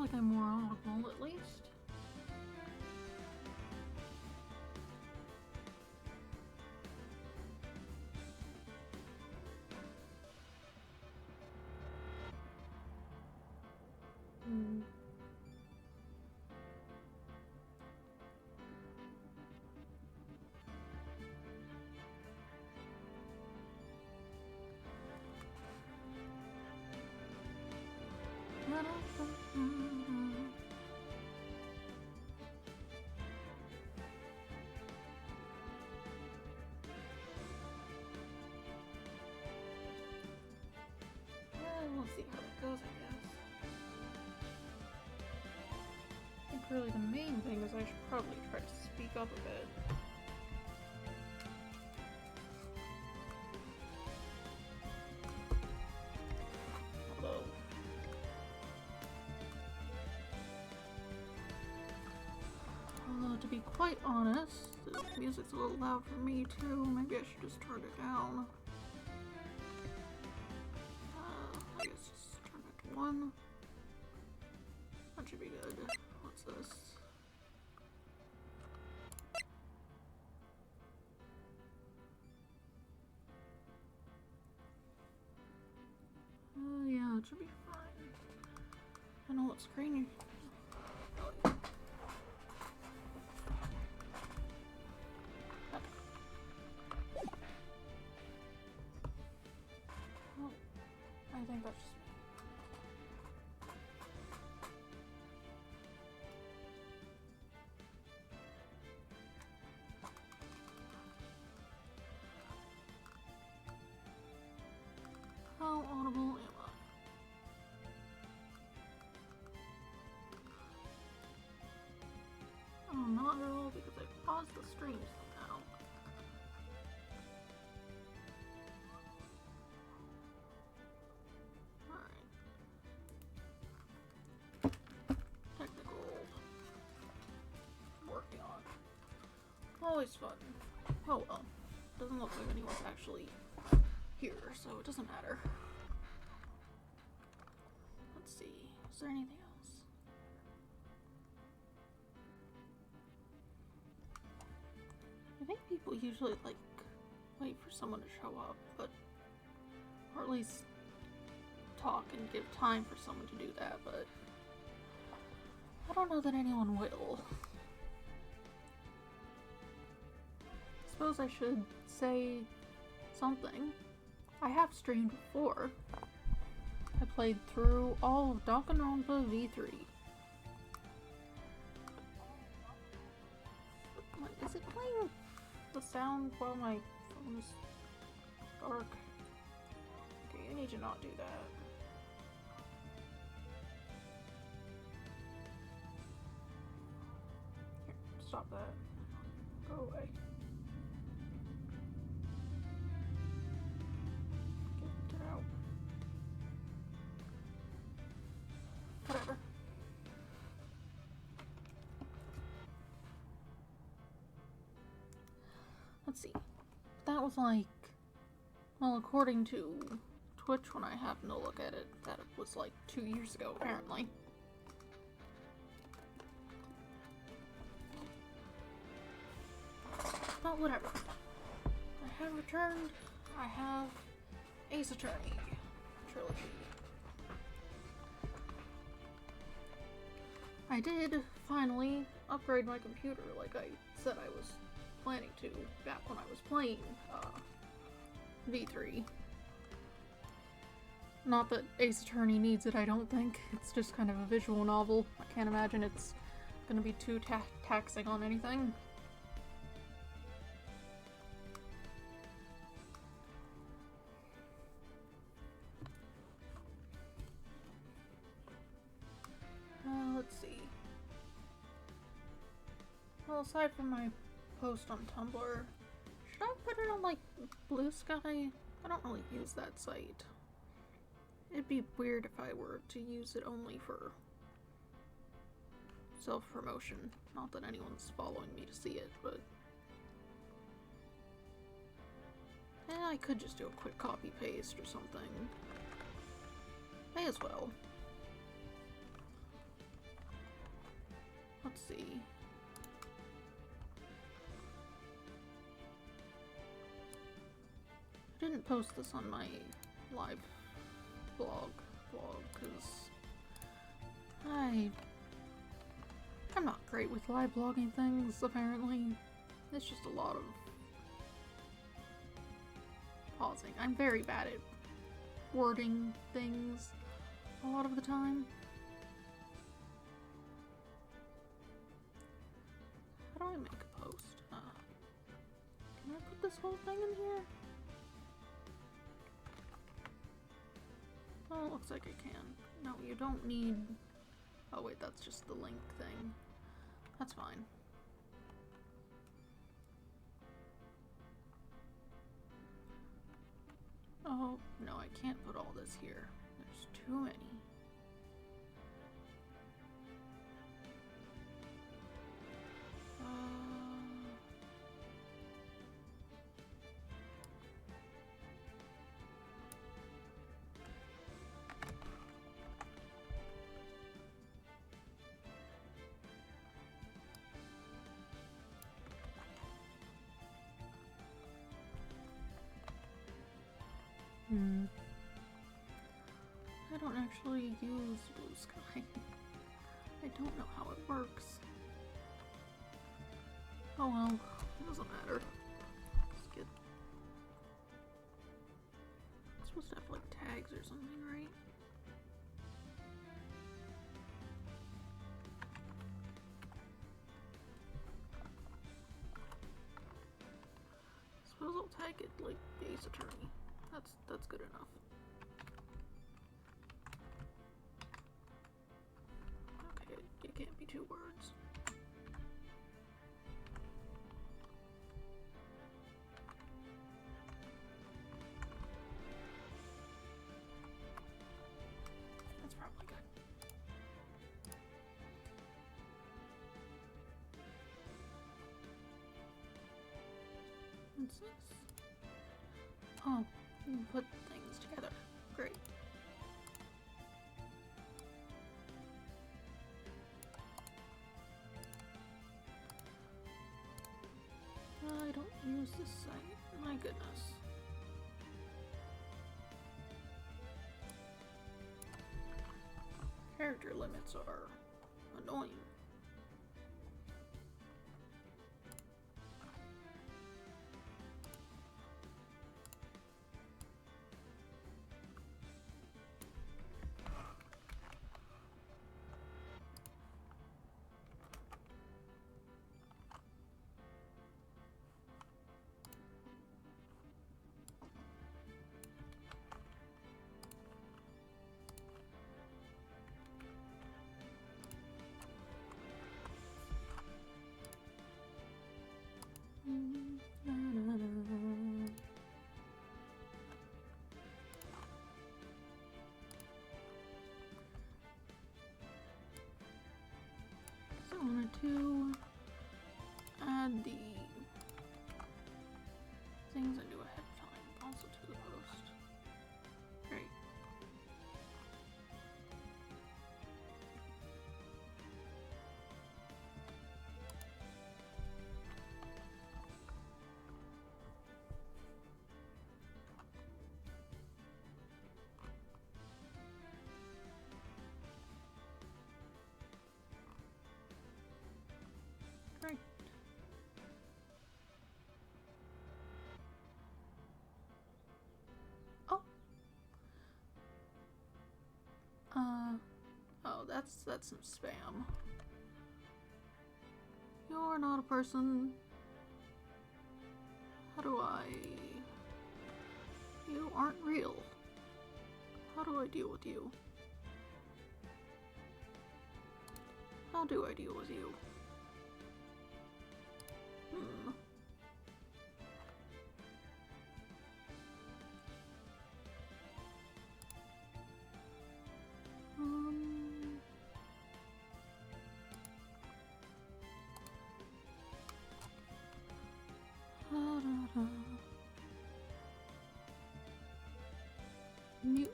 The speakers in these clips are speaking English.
like I'm more audible, at least. We'll see how it goes, I guess. I think really the main thing is I should probably try to speak up a bit. Although, to be quite honest, the music's a little loud for me too. Maybe I should just turn it down. I guess just turn it to 1. That should be good. What's this? Yeah, it should be fine. I know what screen you... I think that's just me. How audible am I? Oh, not at all, because I paused the stream somehow. Always fun. Oh well. Doesn't look like anyone's actually here, so it doesn't matter. Let's see. Is there anything else? I think people usually wait for someone to show up, or at least talk and give time for someone to do that, but I don't know that anyone will. Suppose I should say something. I have streamed before. I played through all of Danganronpa V3. What, is it playing the sound while my phone is dark? Okay, I need to not do that. Here, stop that. Go away. Whatever. Let's see. That was well, according to Twitch when I happened to look at it, that was 2 years ago, apparently. But whatever. I have returned. I have Ace Attorney trilogy. I did finally upgrade my computer like I said I was planning to back when I was playing V3. Not that Ace Attorney needs it, I don't think. It's just kind of a visual novel. I can't imagine it's gonna be too taxing on anything. Let's see. Well, aside from my post on Tumblr, should I put it on Blue Sky? I don't really use that site. It'd be weird if I were to use it only for self-promotion. Not that anyone's following me to see it, but I could just do a quick copy-paste or something. May as well. let's see. I didn't post this on my live blog because I'm not great with live blogging things, apparently. It's just a lot of pausing. I'm very bad at wording things a lot of the time. How do I make a post? Can I put this whole thing in here? Oh, it looks like I can. No, you don't need... Oh wait, that's just the link thing. That's fine. Oh, no, I can't put all this here. There's too many. I don't actually use Blue Sky. I don't know how it works. Oh well, it doesn't matter. Let's get... I'm supposed to have like tags or something, right? I suppose I'll tag it like Ace Attorney. That's good enough. Okay, it can't be 2 words. That's probably good. What's this? Oh, you can put things together. Great. I don't use this site. My goodness. Character limits are annoying. So I wanted to add the things I do ahead of time also to the post. Great. Great. Oh. Oh, that's some spam. You're not a person. How do I... You aren't real. How do I deal with you? How do I deal with you? Mute.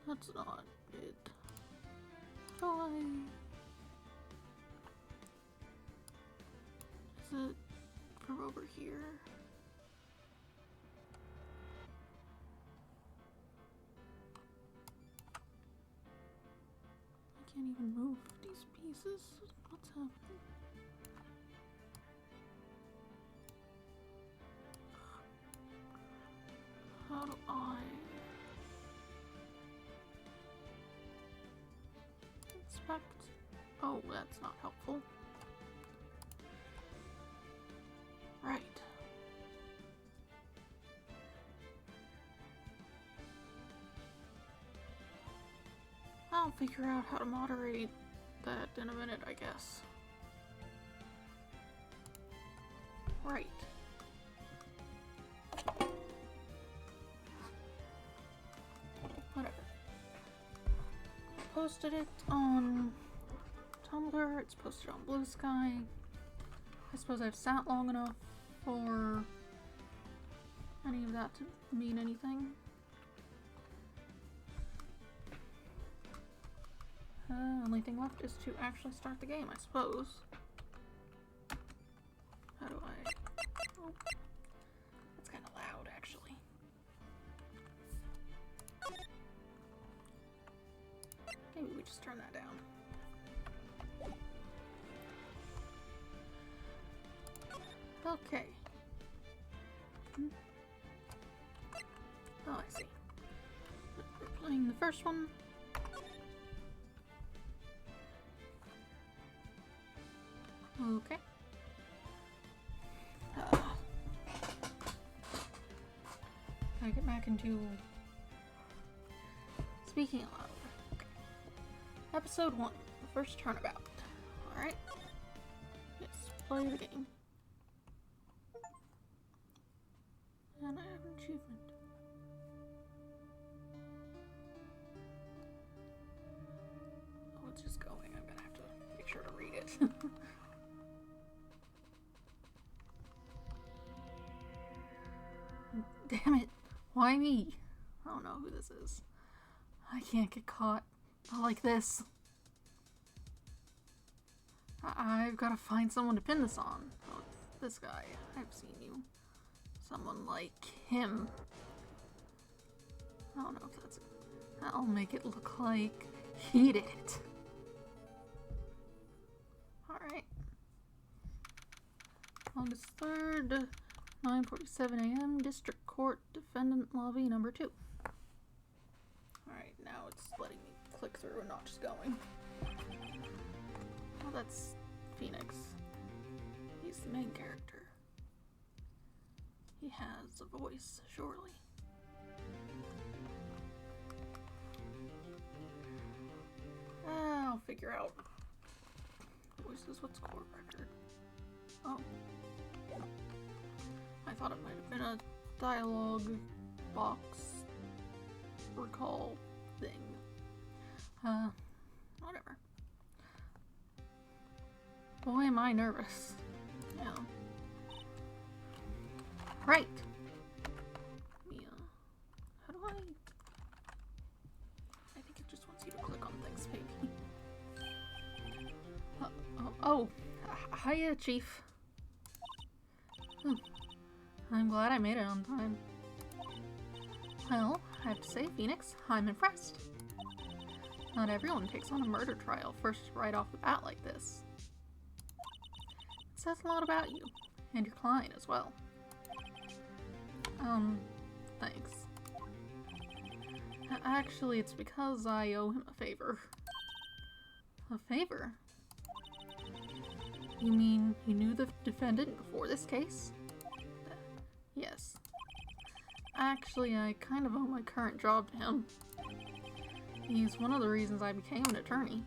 That's not it. Joy. Is it from over here? I can't even move these pieces. What's happening? How do I inspect? Oh, that's not helpful. Right. I'll figure out how to moderate that in a minute, I guess. Right. Whatever. I posted it on Tumblr, it's posted on Blue Sky. I suppose I've sat long enough for any of that to mean anything. Only thing left is to actually start the game, I suppose. How do I... Oh, that's kind of loud, actually. Maybe we just turn that down. Okay. Oh, I see. We're playing the first one. Okay. I get back into speaking aloud. Okay. Episode 1, the first turnabout. Alright. Yes, play the game. And I have an achievement. Oh, it's just going. I'm gonna have to make sure to read it. Damn it. Why me? I don't know who this is. I can't get caught. Not like this. I've got to find someone to pin this on. Oh, it's this guy. I've seen you. Someone like him. I don't know if that's it. I'll make it look like he did it. Alright. August 3rd, 9:47 a.m. District Court, Defendant Lobby number 2. Alright, now it's letting me click through and not just going. Oh, that's Phoenix. He's the main character. He has a voice, surely. I'll figure out. Voices, what's court record? Oh. I thought it might have been a dialogue box recall thing. Whatever. Boy, am I nervous. Yeah. Right. Yeah. How do I think it just wants you to click on things, maybe. Oh. Hiya, Chief. I'm glad I made it on time. Well, I have to say, Phoenix, I'm impressed. Not everyone takes on a murder trial first right off the bat like this. It says a lot about you, and your client as well. Thanks. Actually, it's because I owe him a favor. A favor? You mean you knew the defendant before this case? Yes. Actually, I kind of owe my current job to him. He's one of the reasons I became an attorney.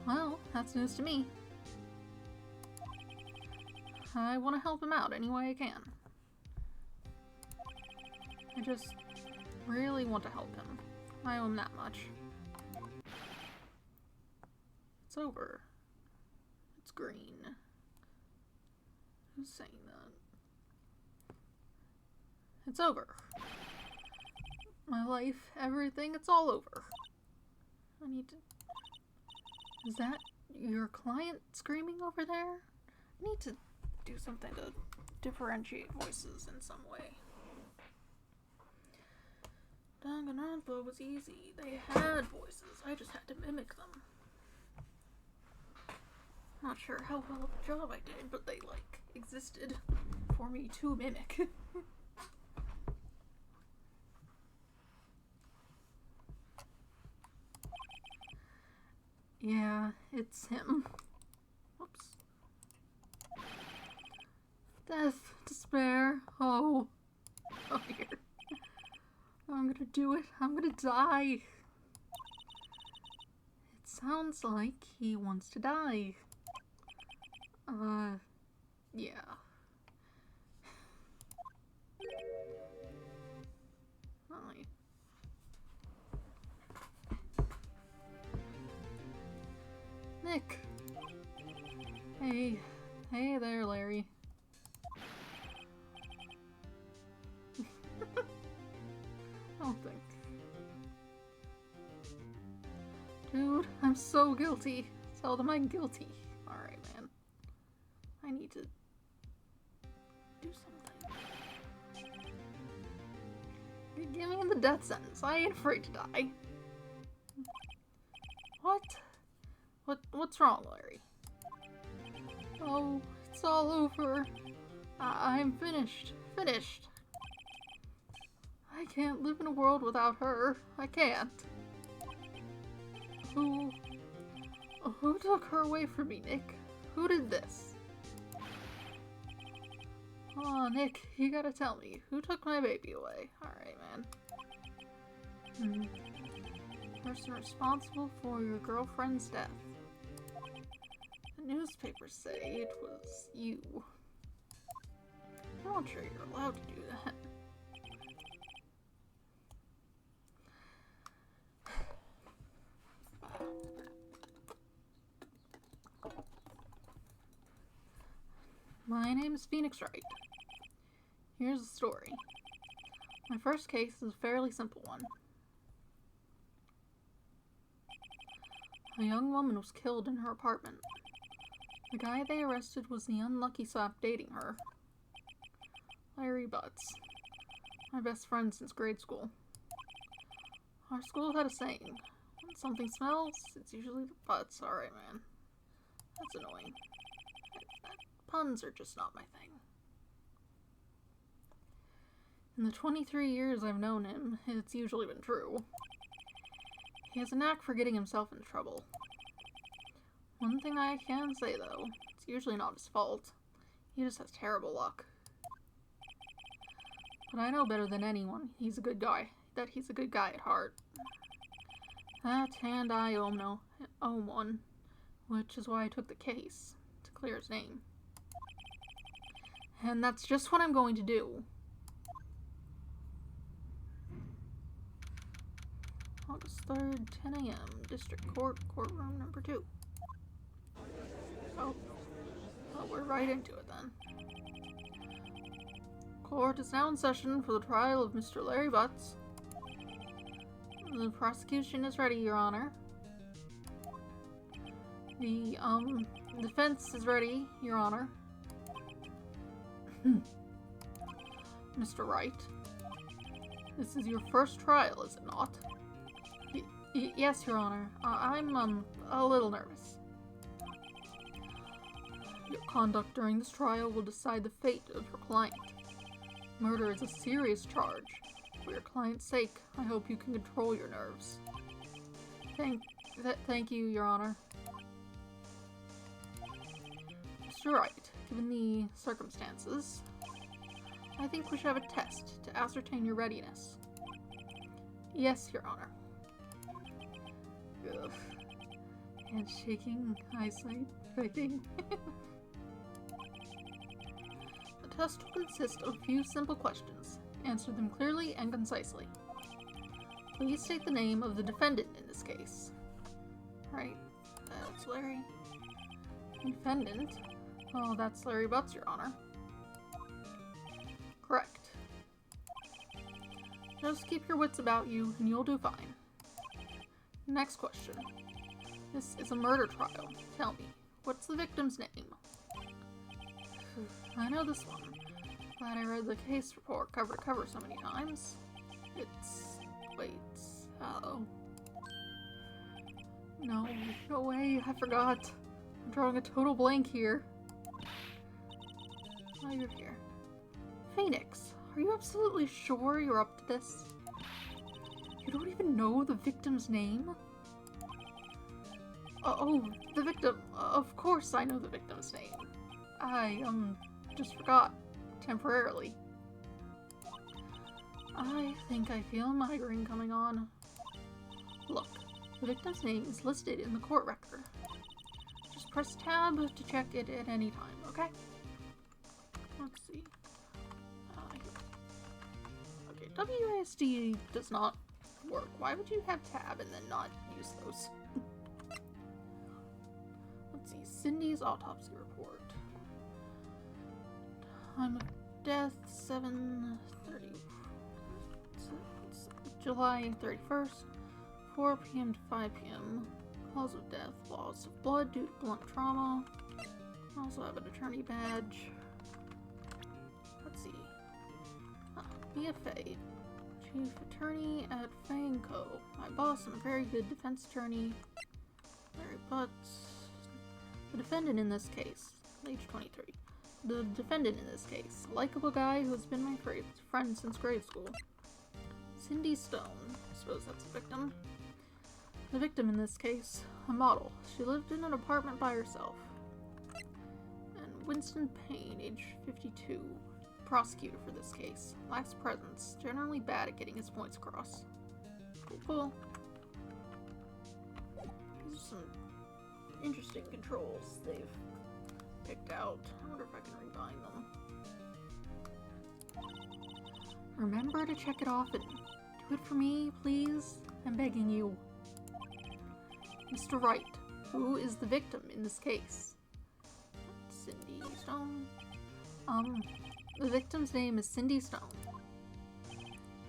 Well, that's news to me. I want to help him out any way I can. I just really want to help him. I owe him that much. It's over. It's green. Who's saying that? It's over. My life, everything, it's all over. I need to... Is that your client screaming over there? I need to do something to differentiate voices in some way. Danganronpa was easy. They had voices. I just had to mimic them. Not sure how well of a job I did, but they, like, existed for me to mimic. Yeah, it's him. Whoops. Death, despair, oh dear. I'm gonna do it. I'm gonna die. It sounds like he wants to die. Yeah. Alright. Nick. Hey. Hey there, Larry. Oh, thank. Dude, I'm so guilty. Tell them I'm guilty. Alright, man. I need to do something. Give me the death sentence. I ain't afraid to die. What? What's wrong, Larry? Oh, it's all over. I'm finished. Finished. I can't live in a world without her. I can't. Who took her away from me, Nick? Who did this? Oh, Nick, you gotta tell me. Who took my baby away? Alright, man. Person responsible for your girlfriend's death. The newspapers say it was you. I'm not sure you're allowed to do that. My name is Phoenix Wright. Here's the story. My first case is a fairly simple one. A young woman was killed in her apartment. The guy they arrested was the unlucky sap dating her. Larry Butts. My best friend since grade school. Our school had a saying, when something smells, it's usually the butts. Alright, man. That's annoying. Puns are just not my thing. In the 23 years I've known him, it's usually been true. He has a knack for getting himself into trouble. One thing I can say, though, it's usually not his fault. He just has terrible luck. But I know better than anyone he's a good guy, that he's a good guy at heart. That and I owe one, which is why I took the case, to clear his name. And that's just what I'm going to do. August 3rd, 10 a.m., District Court, Courtroom number 2. Oh, we're right into it then. Court is now in session for the trial of Mr. Larry Butts. The prosecution is ready, Your Honor. The, defense is ready, Your Honor. Mr. Wright, this is your first trial, is it not? Yes, Your Honor. I'm, a little nervous. Your conduct during this trial will decide the fate of your client. Murder is a serious charge. For your client's sake, I hope you can control your nerves. Thank you, Your Honor. Mr. Wright, given the circumstances, I think we should have a test to ascertain your readiness. Yes, Your Honor. Ugh. Handshaking, eyesight, fighting. The test will consist of a few simple questions. Answer them clearly and concisely. Please state the name of the defendant in this case. Right, that's Larry. Defendant? Oh, that's Larry Butts, Your Honor. Correct. Just keep your wits about you and you'll do fine. Next question. This is a murder trial. Tell me, what's the victim's name? I know this one. Glad I read the case report cover to cover so many times. It's... wait... oh... No, no way, I forgot. I'm drawing a total blank here. Oh, you're here. Phoenix, are you absolutely sure you're up to this? You don't even know the victim's name? Oh, the victim. Of course I know the victim's name. I, just forgot. Temporarily. I think I feel a migraine coming on. Look, the victim's name is listed in the court record. Just press tab to check it at any time, okay? Let's see. Okay, WASD does not work. Why would you have tab and then not use those? Let's see. Cindy's autopsy report. Time of death, 7:30. July 31st, 4 p.m. to 5 p.m. Cause of death, loss of blood due to blunt trauma. I also have an attorney badge. Let's see. BFA. Chief Attorney at Fang Co. My boss and a very good defense attorney. Larry Butts. The defendant in this case, age 23. The defendant in this case, a likable guy who has been my friend since grade school. Cindy Stone. I suppose that's the victim. The victim in this case, a model. She lived in an apartment by herself. And Winston Payne, age 52. Prosecutor for this case. Lacks presence. Generally bad at getting his points across. Cool. These are some interesting controls they've picked out. I wonder if I can rebind them. Remember to check it often. Do it for me, please. I'm begging you. Mr. Wright, who is the victim in this case? Cindy Stone. The victim's name is Cindy Stone.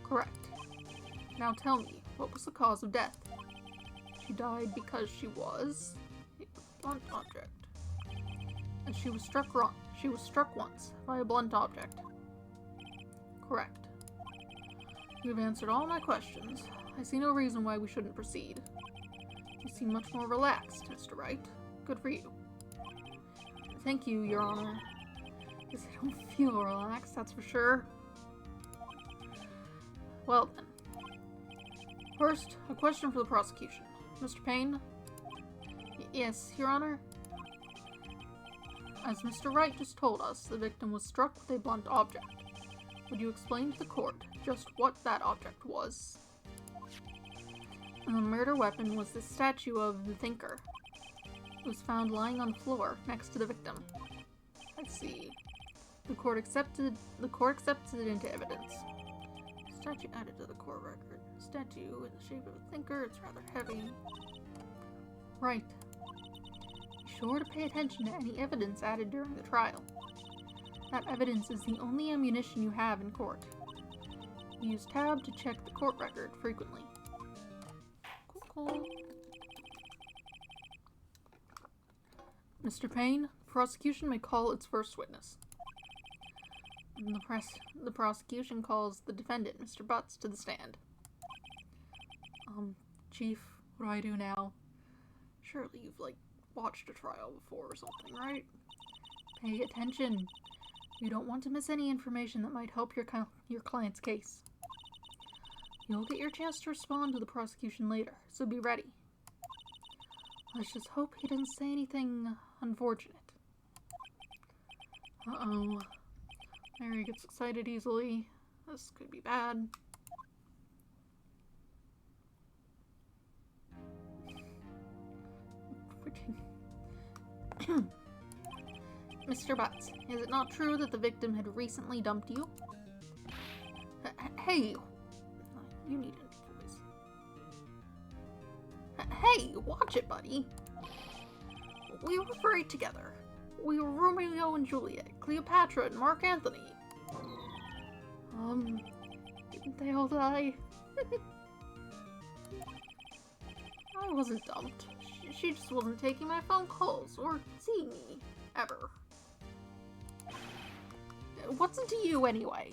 Correct. Now tell me, what was the cause of death? She died because she was a blunt object. And she was struck once by a blunt object. Correct. You have answered all my questions. I see no reason why we shouldn't proceed. You seem much more relaxed, Mr. Wright. Good for you. Thank you, Your Honor. Because I don't feel relaxed, that's for sure. Well then. First, a question for the prosecution. Mr. Payne? Yes, Your Honor? As Mr. Wright just told us, the victim was struck with a blunt object. Would you explain to the court just what that object was? And the murder weapon was the statue of the Thinker. It was found lying on the floor next to the victim. Let's see. The court accepted it into evidence. Statue added to the court record. Statue in the shape of a thinker. It's rather heavy. Right. Be sure to pay attention to any evidence added during the trial. That evidence is the only ammunition you have in court. Use tab to check the court record frequently. Cool. Mr. Payne, the prosecution may call its first witness. The prosecution calls the defendant, Mr. Butts, to the stand. Chief, what do I do now? Surely you've, watched a trial before or something, right? Pay attention. You don't want to miss any information that might help your client's case. You'll get your chance to respond to the prosecution later, so be ready. Let's just hope he didn't say anything unfortunate. Uh-oh. Mary gets excited easily. This could be bad. Mr. Butts, is it not true that the victim had recently dumped you? Hey! You need a voice. Hey, watch it, buddy! We were great together. We were Romeo and Juliet, Cleopatra and Mark Anthony. they all die. I wasn't dumped. She just wasn't taking my phone calls or seeing me. Ever. What's into you, anyway?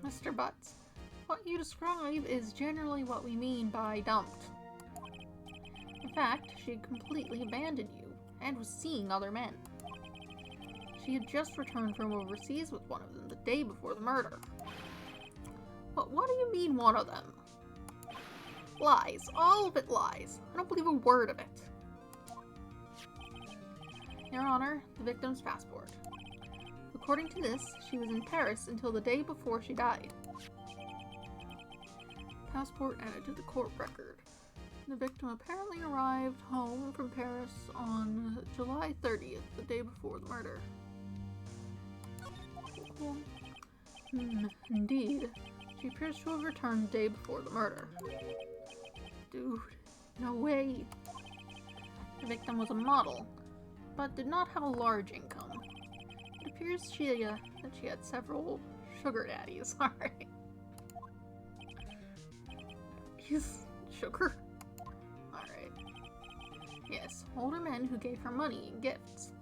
Mr. Butts, what you describe is generally what we mean by dumped. In fact, she had completely abandoned you, and was seeing other men. She had just returned from overseas with one of them the day before the murder. But what do you mean, one of them? Lies. All of it lies. I don't believe a word of it. Your Honor, the victim's passport. According to this, she was in Paris until the day before she died. Passport added to the court record. The victim apparently arrived home from Paris on July 30th, the day before the murder. Indeed. She appears to have returned the day before the murder. Dude, no way. The victim was a model, but did not have a large income. It appears that she had several sugar daddies. Alright. He's sugar? Alright. Yes, older men who gave her money and gifts.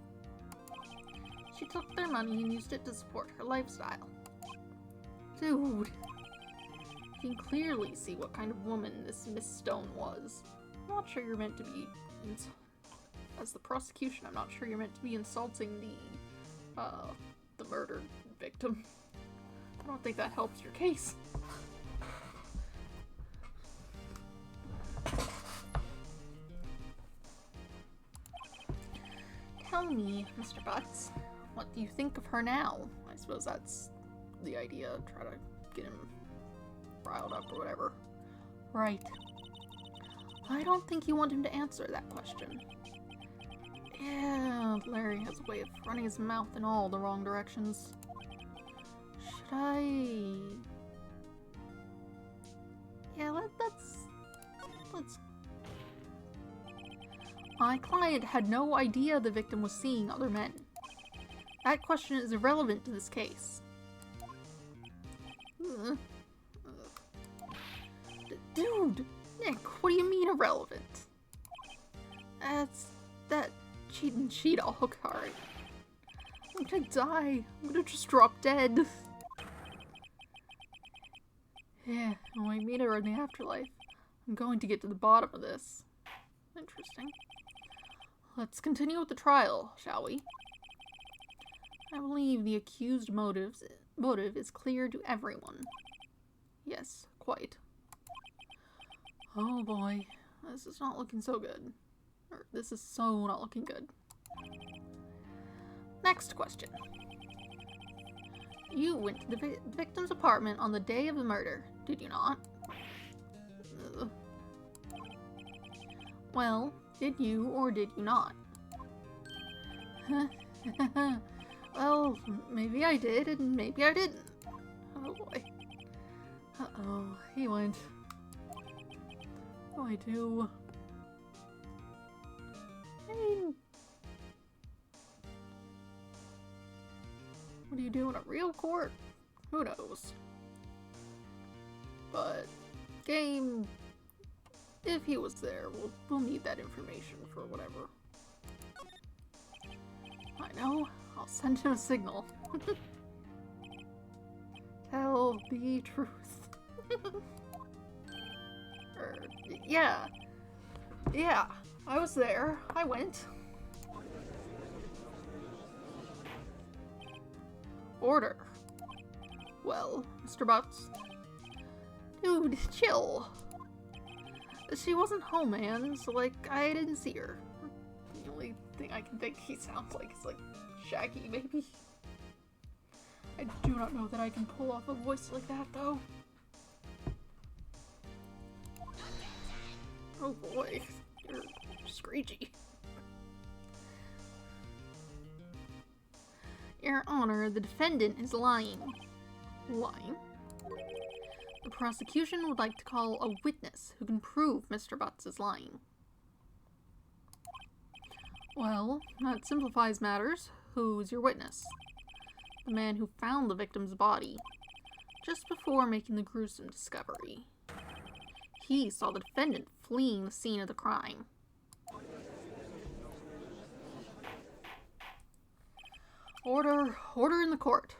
She took their money and used it to support her lifestyle. Dude. You can clearly see what kind of woman this Miss Stone was. I'm not sure you're meant to be... As the prosecution, I'm not sure you're meant to be insulting the murdered victim. I don't think that helps your case. Tell me, Mr. Butts, what do you think of her now? I suppose that's the idea, try to get him riled up or whatever. Right. I don't think you want him to answer that question. Yeah, Larry has a way of running his mouth in all the wrong directions. Should I... Yeah, let's... My client had no idea the victim was seeing other men. That question is irrelevant to this case. Dude! Nick, what do you mean irrelevant? That cheat dog. Alright. I'm gonna die. I'm gonna just drop dead. Yeah, when I meet her in the afterlife, I'm going to get to the bottom of this. Interesting. Let's continue with the trial, shall we? I believe the accused motive is clear to everyone. Yes, quite. Oh boy, this is not looking so good. Or, this is so not looking good. Next question. You went to the victim's apartment on the day of the murder, did you not? Well, did you or did you not? Well, maybe I did and maybe I didn't. Oh boy. Uh-oh, he went. What do I do? I mean... What do you do in a real court? Who knows? But, game... If he was there, we'll need that information for whatever. I know. I'll send him a signal. Tell the truth. Yeah. Yeah. I was there. I went. Order. Well, Mr. Butts. Dude, chill. She wasn't home, man, so, like, I didn't see her. The only thing I can think he sounds like is, like, Shaggy, maybe. I do not know that I can pull off a voice like that, though. Oh boy, you're screechy. Your Honor, the defendant is lying. Lying? The prosecution would like to call a witness who can prove Mr. Butts is lying. Well, that simplifies matters. Who's your witness? the man who found the victim's body, just before making the gruesome discovery. He saw the defendant fleeing the scene of the crime. Order in the court.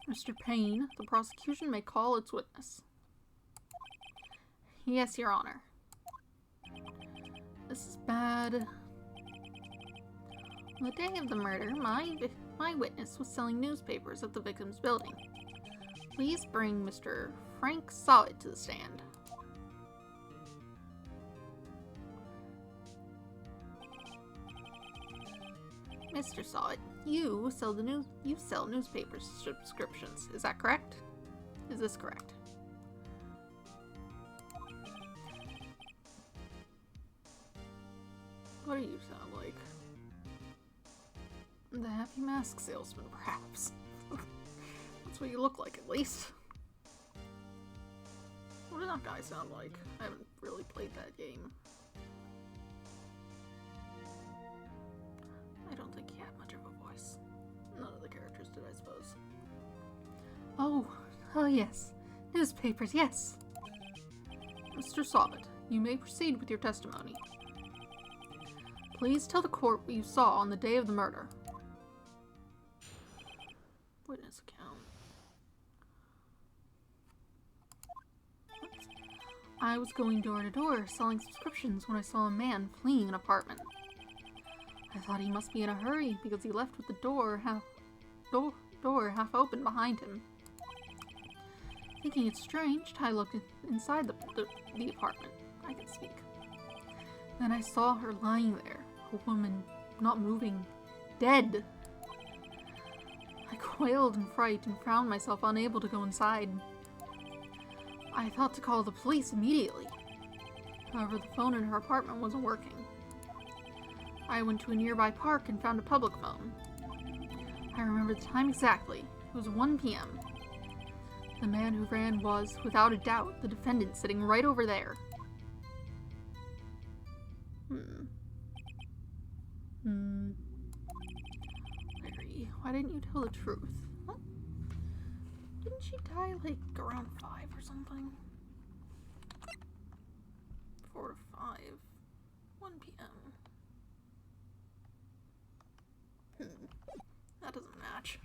Mr. Payne, the prosecution may call its witness. Yes, Your Honor. This is bad. On the day of the murder, my witness was selling newspapers at the victim's building. Please bring Mr. Frank Sawit to the stand. Mr. Sawit, you sell newspaper subscriptions. Is that correct? Is this correct? What do you sound like? The Happy Mask salesman, perhaps. That's what you look like, at least. What did that guy sound like? I haven't really played that game. I don't think he had much of a voice. None of the characters did, I suppose. Oh yes. Newspapers, yes. Mr. Sawit, you may proceed with your testimony. Please tell the court what you saw on the day of the murder. Witness account. I was going door to door selling subscriptions when I saw a man fleeing an apartment. I thought he must be in a hurry because he left with the door half open behind him. Thinking it strange, I looked inside the apartment. I can speak. Then I saw her lying there, a woman, not moving, dead. I quailed in fright and found myself unable to go inside. I thought to call the police immediately. However, the phone in her apartment wasn't working. I went to a nearby park and found a public phone. I remember the time exactly. It was 1 p.m. The man who ran was, without a doubt, the defendant sitting right over there. Larry, why didn't you tell the truth? What? Didn't she die like around 5 or something? 4 to 5. 1 p.m. That doesn't match.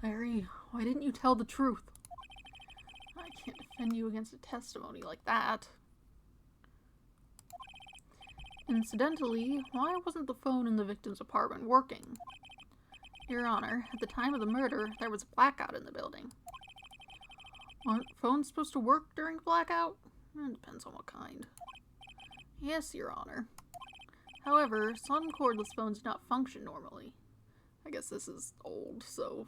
Larry, why didn't you tell the truth? I can't defend you against a testimony like that. Incidentally, why wasn't the phone in the victim's apartment working? Your Honor, at the time of the murder, there was a blackout in the building. Aren't phones supposed to work during a blackout? It depends on what kind. Yes, Your Honor. However, some cordless phones do not function normally. I guess this is old, so...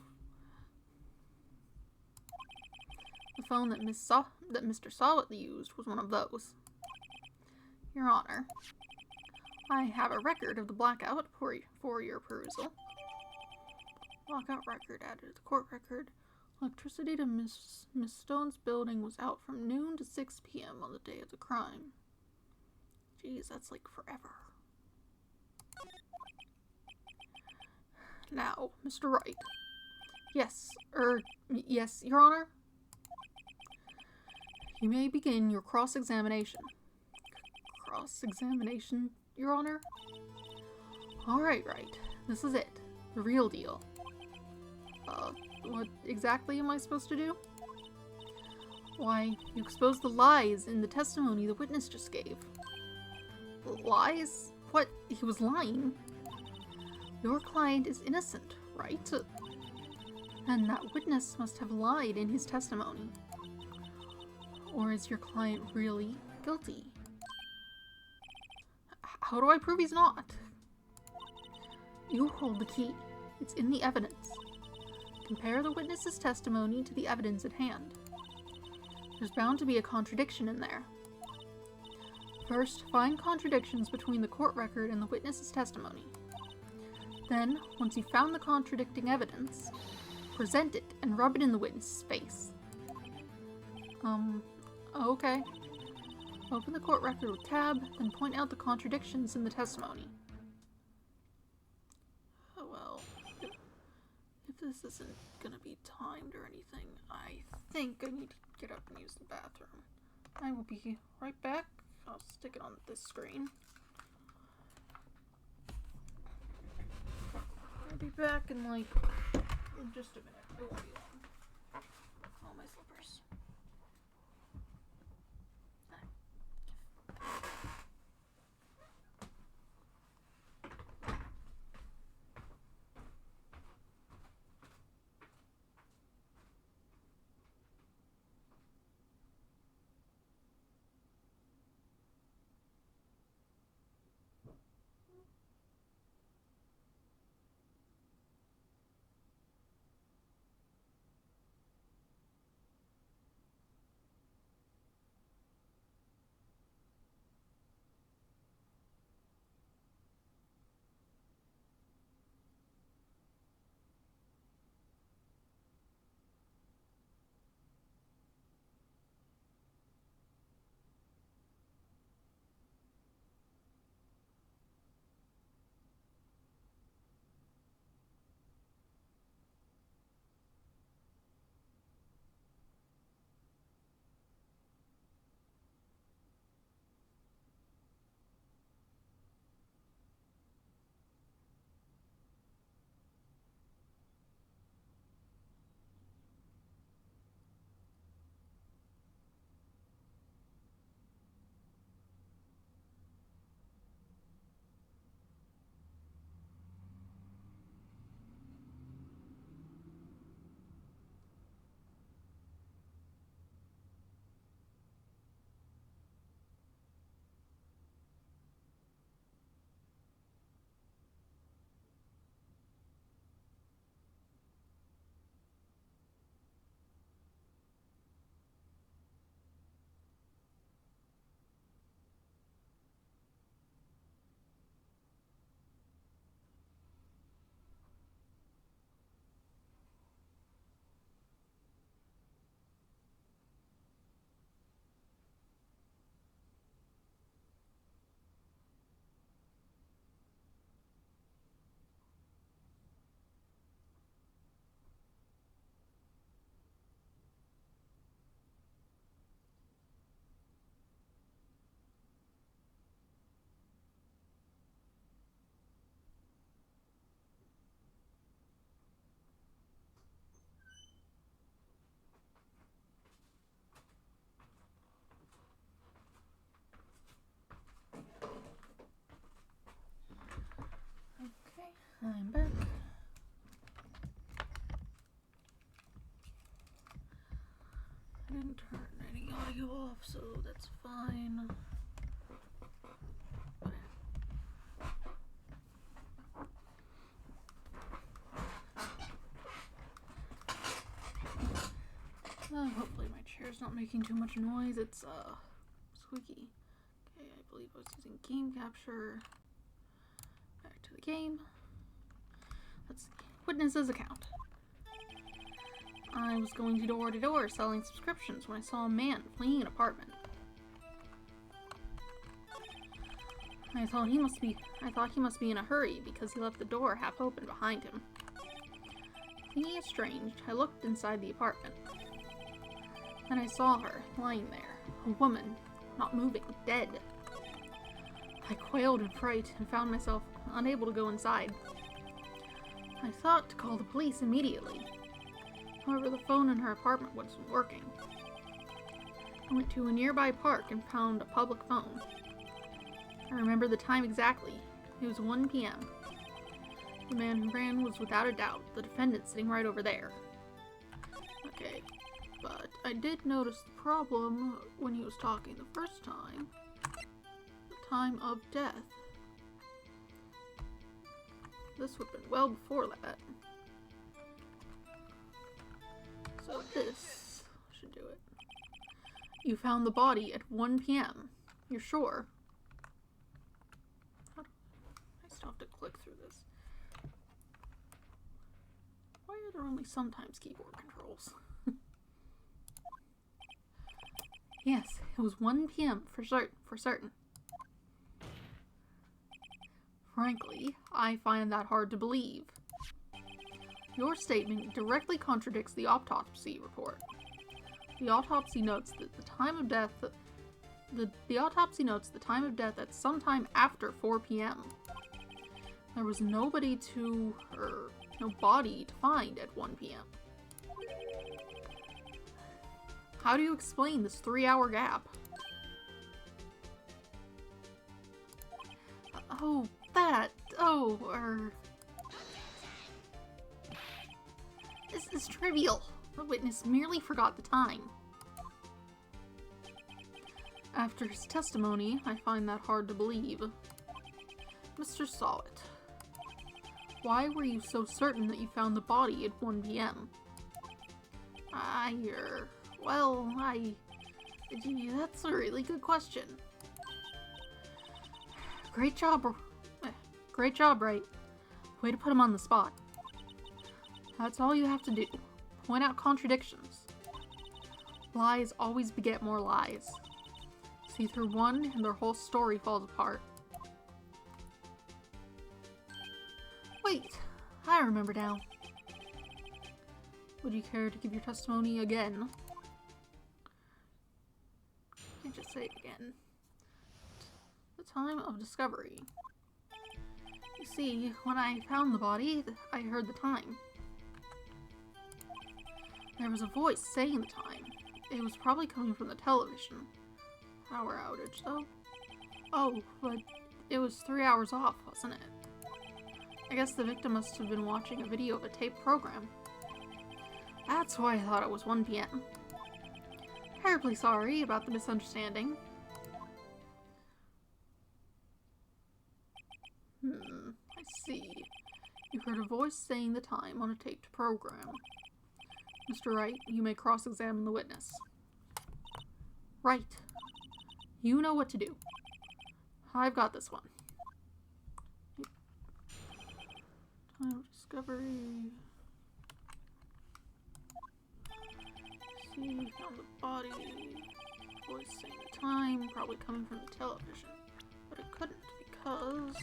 The phone that Mr. Sawit used was one of those. Your Honor, I have a record of the blackout for your perusal. Blackout record added to the court record. Electricity to Miss Stone's building was out from noon to 6 p.m. on the day of the crime. Jeez, that's like forever. Now, Mr. Wright. Yes, Your Honor? You may begin your cross-examination. Cross-examination, Your Honor? Alright, Wright. This is it. The real deal. What exactly am I supposed to do? Why, you exposed the lies in the testimony the witness just gave. Lies? What? He was lying? Your client is innocent, right? And that witness must have lied in his testimony. Or is your client really guilty? How do I prove he's not? You hold the key. It's in the evidence. Compare the witness's testimony to the evidence at hand. There's bound to be a contradiction in there. First, find contradictions between the court record and the witness's testimony. Then, once you've found the contradicting evidence, present it and rub it in the witness's face. Okay. Open the court record with tab, then point out the contradictions in the testimony. this isn't gonna be timed or anything. I think I need to get up and use the bathroom. I will be right back. I'll stick it on this screen. I'll be back in like in just a minute. It won't be long. Oh, my slippers. I'm back. I didn't turn any audio off, so that's fine. Hopefully my chair's not making too much noise. It's squeaky. Okay, I believe I was using game capture. Back to the game. Let's see. Witness's account. I was going door to door selling subscriptions when I saw a man fleeing an apartment. I thought he must be in a hurry because he left the door half open behind him. Thinking it strange, I looked inside the apartment. Then I saw her, lying there, a woman, not moving, dead. I quailed in fright and found myself unable to go inside. I thought to call the police immediately. However, the phone in her apartment wasn't working. I went to a nearby park and found a public phone. I remember the time exactly. It was 1 p.m. The man who ran was without a doubt the defendant sitting right over there. Okay, but I did notice the problem when he was talking the first time. The time of death. This would have been well before that. So this should do it. You found the body at 1 p.m. You're sure? I still have to click through this. Why are there only sometimes keyboard controls? Yes, it was 1 p.m. for certain. Frankly, I find that hard to believe. Your statement directly contradicts the autopsy report. The autopsy notes that the time of death at sometime after 4 p.m. There was no body to find at 1 p.m. How do you explain this 3-hour gap? This is trivial. The witness merely forgot the time. After his testimony, I find that hard to believe. Mr. Sawit, why were you so certain that you found the body at 1 p.m.? That's a really good question. Great job, Wright. Way to put him on the spot. That's all you have to do. Point out contradictions. Lies always beget more lies. See through one, and their whole story falls apart. Wait, I remember now. Would you care to give your testimony again? You can just say it again. The time of discovery. You see, when I found the body, I heard the time. There was a voice saying the time. It was probably coming from the television. Power outage, though. Oh, but it was 3 hours off, wasn't it? I guess the victim must have been watching a video of a taped program. That's why I thought it was 1 p.m. Terribly sorry about the misunderstanding. I see. You heard a voice saying the time on a taped program. Mr. Wright, you may cross-examine the witness. Right. You know what to do. I've got this one. Time of discovery. See, found the body. Voice saying the time, probably coming from the television. But it couldn't because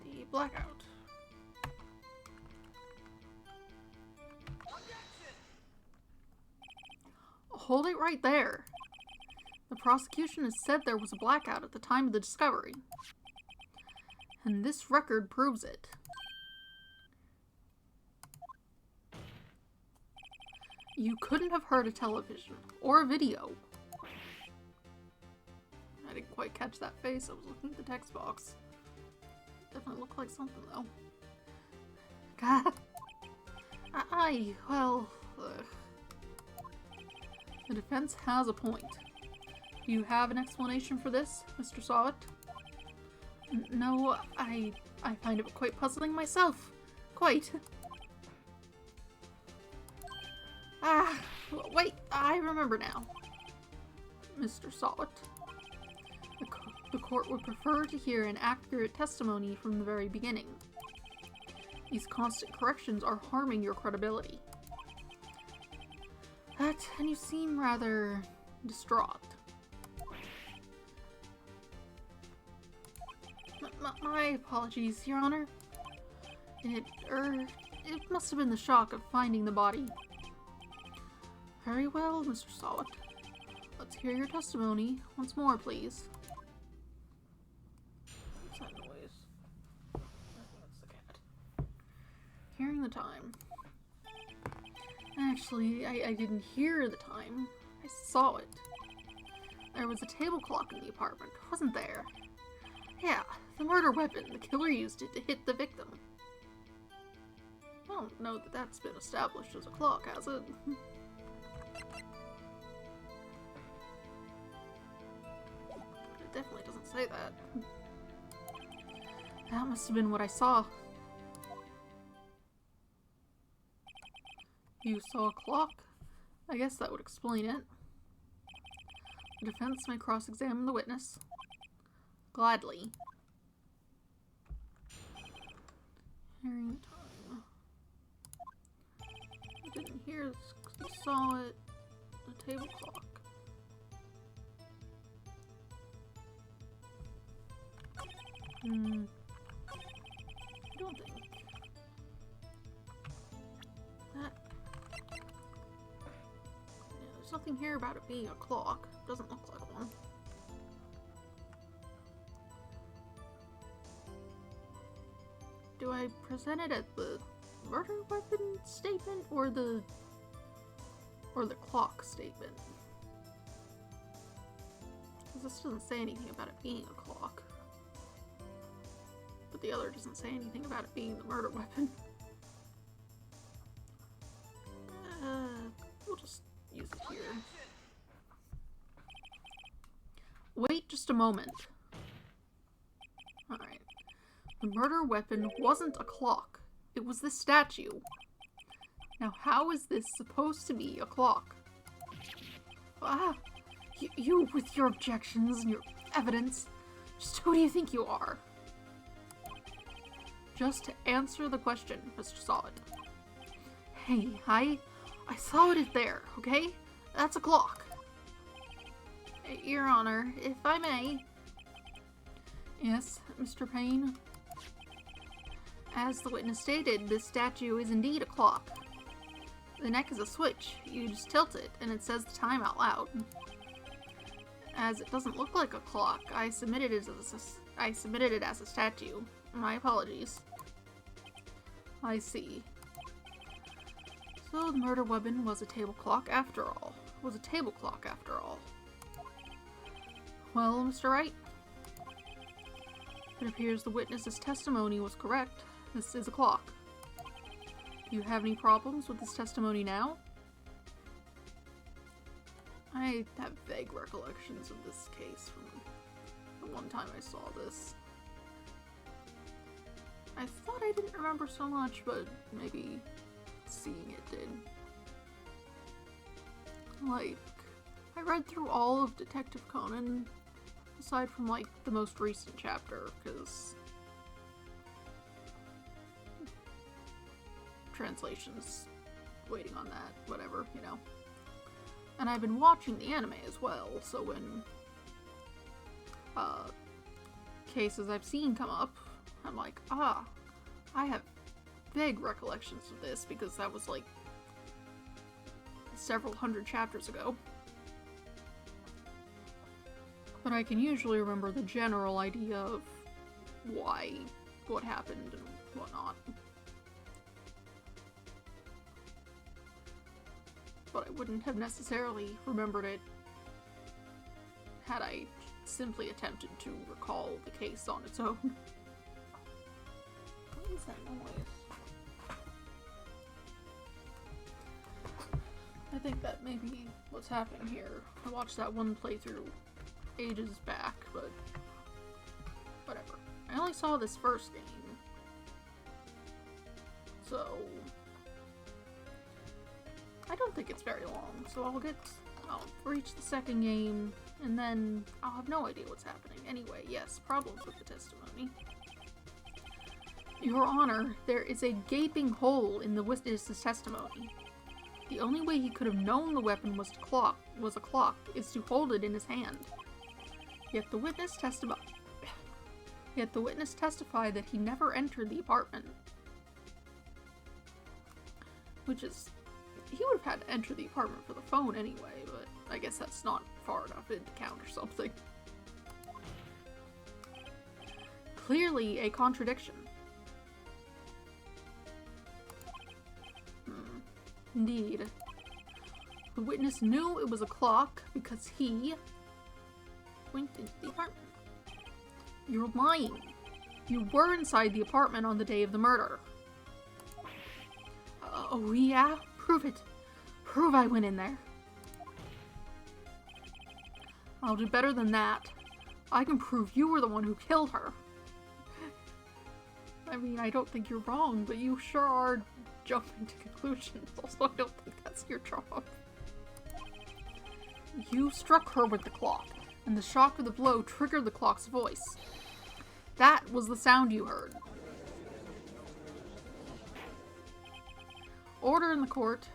the blackout. Hold it right there. The prosecution has said there was a blackout at the time of the discovery. And this record proves it. You couldn't have heard a television or a video. I didn't quite catch that face. I was looking at the text box. Definitely looked like something, though. God. The defense has a point. Do you have an explanation for this, Mr. Sawit? No, I find it quite puzzling myself. Quite. Wait, I remember now. Mr. Sawit. The court would prefer to hear an accurate testimony from the very beginning. These constant corrections are harming your credibility. And you seem rather distraught. My apologies, Your Honor. It must have been the shock of finding the body. Very well, Mr. Sawit. Let's hear your testimony once more, please. What's that noise? That's the cat. Hearing the time. Actually, I didn't hear the time. I saw it. There was a table clock in the apartment, wasn't there? Yeah, the murder weapon. The killer used it to hit the victim. I don't know that that's been established as a clock, has it? It definitely doesn't say that. That must have been what I saw. You saw a clock? I guess that would explain it. The defense may cross-examine the witness. Gladly. Hearing the time. I didn't hear this because you saw it. The table clock. I don't think. There's nothing here about it being a clock. Doesn't look like one. Do I present it at the murder weapon statement or the clock statement? Because this doesn't say anything about it being a clock. But the other doesn't say anything about it being the murder weapon. We'll just use it here. Wait just a moment. Alright. The murder weapon wasn't a clock. It was this statue. Now how is this supposed to be a clock? Ah! You with your objections and your evidence. Just who do you think you are? Just to answer the question, Mr. Solid. Hey, I saw it there, okay? That's a clock. Your Honor, if I may. Yes, Mr. Payne. As the witness stated, this statue is indeed a clock. The neck is a switch. You just tilt it, and it says the time out loud. As it doesn't look like a clock, I submitted it as a statue. My apologies. I see. So the murder weapon was a table clock after all. Well, Mr. Wright, it appears the witness's testimony was correct. This is a clock. Do you have any problems with this testimony now? I have vague recollections of this case from the one time I saw this. I thought I didn't remember so much, but maybe seeing it did. Like, I read through all of Detective Conan, aside from, like, the most recent chapter, because translations, waiting on that, whatever, you know. And I've been watching the anime as well, so when cases I've seen come up, I'm like, ah, I have vague recollections of this, because that was like several hundred chapters ago. But I can usually remember the general idea of why, what happened, and whatnot. But I wouldn't have necessarily remembered it had I simply attempted to recall the case on its own. What is that noise? I think that may be what's happening here. I watched that one playthrough ages back, but whatever. I only saw this first game, so I don't think it's very long, so I'll reach the second game, and then I'll have no idea what's happening. Anyway, yes, problems with the testimony. Your Honor, there is a gaping hole in the witness's testimony. The only way he could have known the weapon was a clock is to hold it in his hand. Yet the witness testified that he never entered the apartment. Which is, he would have had to enter the apartment for the phone anyway, but I guess that's not far enough in to count or something. Clearly a contradiction. Indeed. The witness knew it was a clock because he went into the apartment. You're lying. You were inside the apartment on the day of the murder. Oh yeah? Prove it. Prove I went in there. I'll do better than that. I can prove you were the one who killed her. I mean, I don't think you're wrong, but you sure are jumping to conclusions. Also, I don't think that's your job. You struck her with the clock, and the shock of the blow triggered the clock's voice. That was the sound you heard. Order in the court.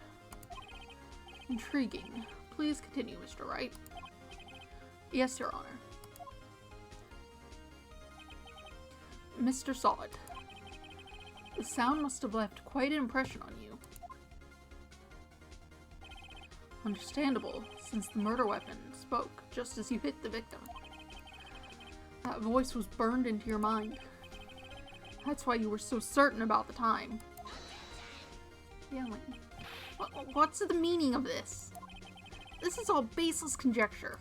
Intriguing. Please continue, Mr. Wright. Yes, Your Honor. Mr. Solid. The sound must have left quite an impression on you. Understandable, since the murder weapon spoke just as you hit the victim. That voice was burned into your mind. That's why you were so certain about the time. Yelling. What's the meaning of this? This is all baseless conjecture.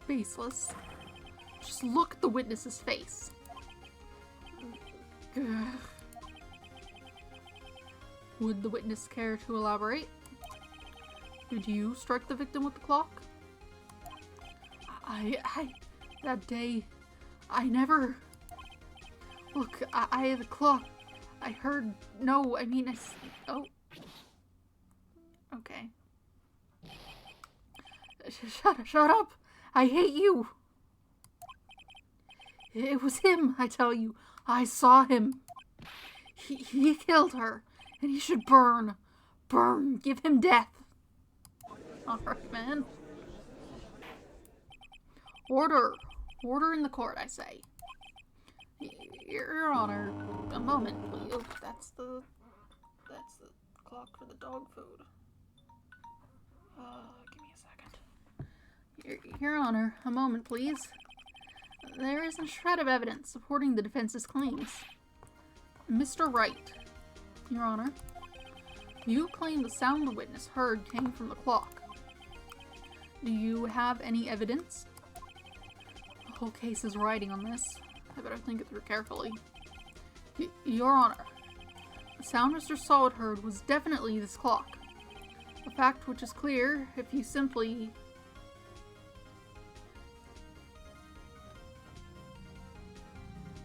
Baseless? Just look at the witness's face. Ugh. Would the witness care to elaborate? Did you strike the victim with the clock? That day, I never... Look, I had the clock. I heard... No, I mean, oh. Okay. Shut up! I hate you! It was him, I tell you. I saw him. He killed her, and he should burn. Burn! Give him death! Alright, man. Order! Order in the court, I say. Your Honor, a moment, please. Oh, that's the clock for the dog food. Give me a second. Your Honor, a moment, please. There is a shred of evidence supporting the defense's claims. Mr. Wright, Your Honor, you claim the sound the witness heard came from the clock. Do you have any evidence? The whole case is riding on this. I better think it through carefully. Your Honor, the sound Mr. Solid heard was definitely this clock. A fact which is clear if you simply...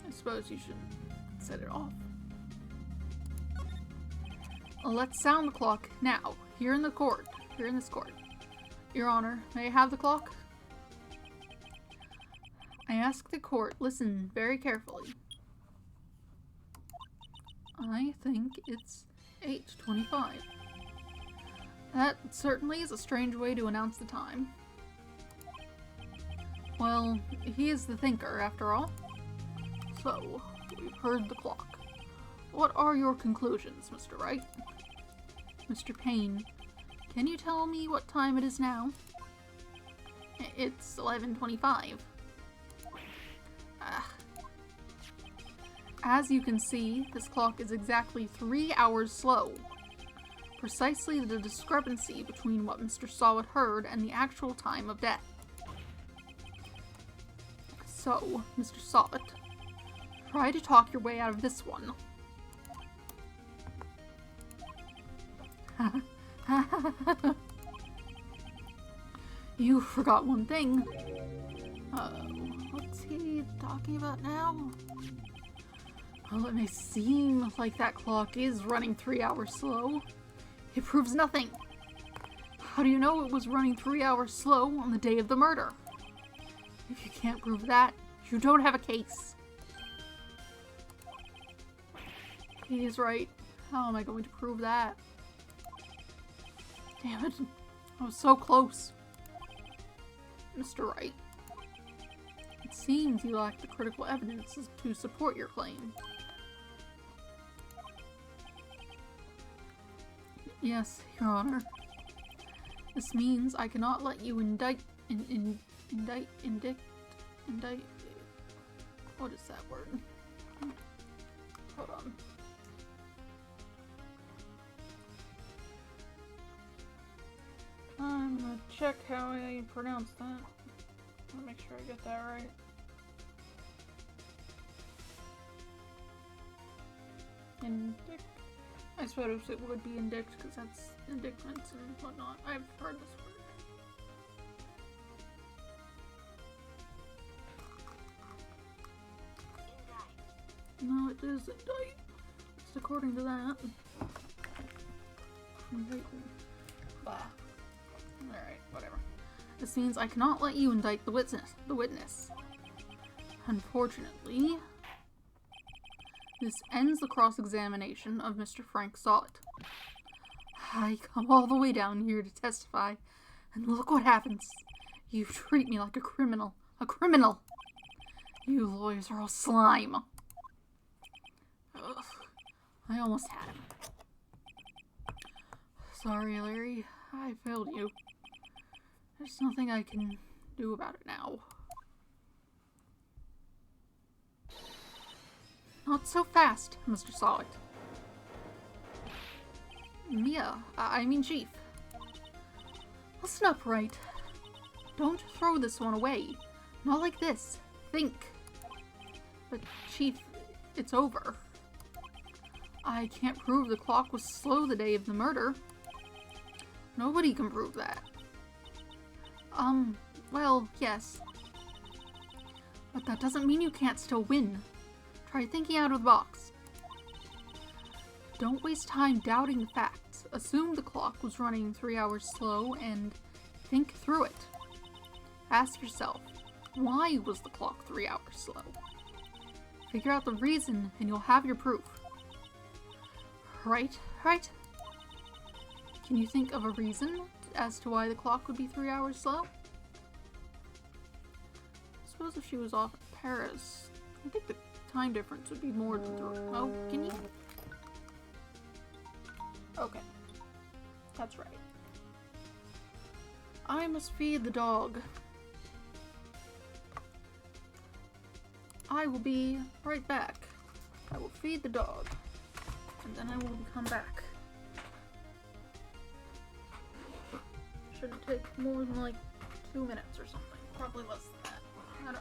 I suppose you should set it off. Let's sound the clock now, here in this court. Your Honor, may I have the clock? I ask the court, listen very carefully. I think it's 8:25. That certainly is a strange way to announce the time. Well, he is the thinker, after all. So, we've heard the clock. What are your conclusions, Mr. Wright? Mr. Payne, can you tell me what time it is now? It's 11:25. As you can see, this clock is exactly 3 hours slow. Precisely the discrepancy between what Mr. Solid heard and the actual time of death. So, Mr. Solid, try to talk your way out of this one. You forgot one thing. What's he talking about now? Well, it may seem like that clock is running 3 hours slow. It proves nothing. How do you know it was running 3 hours slow on the day of the murder? If you can't prove that, you don't have a case. He is right. How am I going to prove that? Damn it. I was so close. Mr. Wright, it seems you lack the critical evidence to support your claim. Yes, Your Honor. This means I cannot let you indict, what is that word? Hold on. I'm gonna check how I pronounce that. I wanna make sure I get that right. Indict. I suppose it would be indict because that's indictments and whatnot. I've heard this word. No, it is indict. It's according to that. Indict. Bah. Alright, whatever. This means I cannot let you indict the witness. Unfortunately, this ends the cross-examination of Mr. Frank Solid. I come all the way down here to testify, and look what happens. You treat me like a criminal. A criminal! You lawyers are all slime. Ugh. I almost had him. Sorry, Larry. I failed you. There's nothing I can do about it now. Not so fast, Mr. Solid. Mia, I mean Chief. Listen up, Wright. Don't throw this one away. Not like this. Think. But Chief, it's over. I can't prove the clock was slow the day of the murder. Nobody can prove that. Well, yes. But that doesn't mean you can't still win. Try thinking out of the box. Don't waste time doubting the facts. Assume the clock was running 3 hours slow and think through it. Ask yourself, why was the clock 3 hours slow? Figure out the reason and you'll have your proof. Right? Can you think of a reason as to why the clock would be 3 hours slow? I suppose if she was off in Paris, I think the time difference would be more than 3. Oh, can you? Okay. That's right. I must feed the dog. I will be right back. I will feed the dog. And then I will come back. Shouldn't take more than like 2 minutes or something. Probably less than that. I don't know.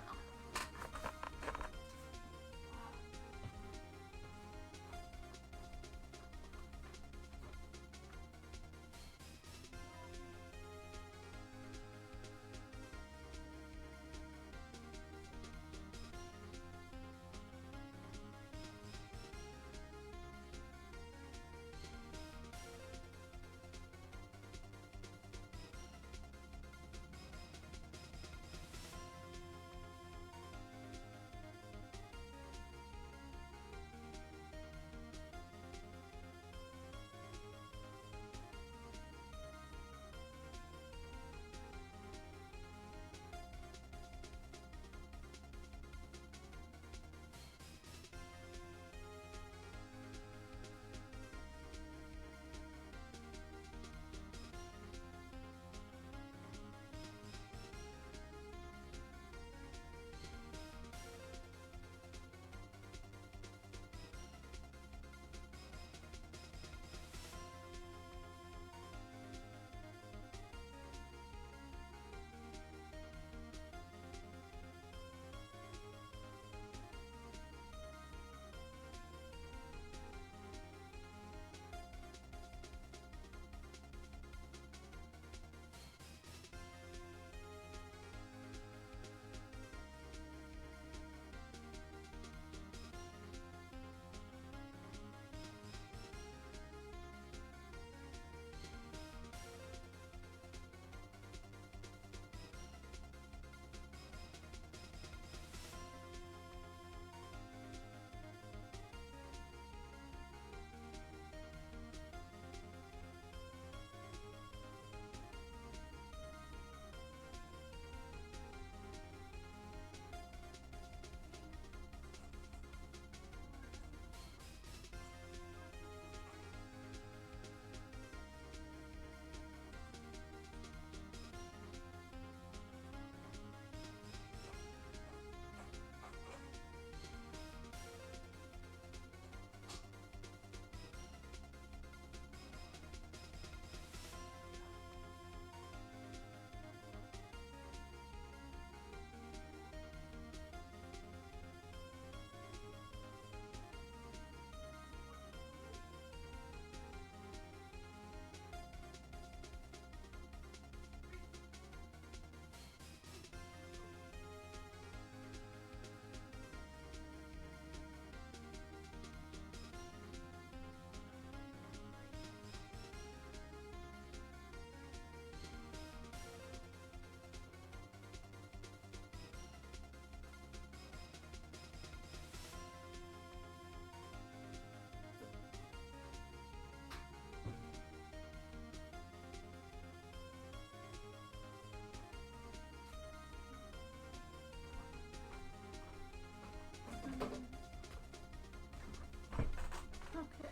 Okay.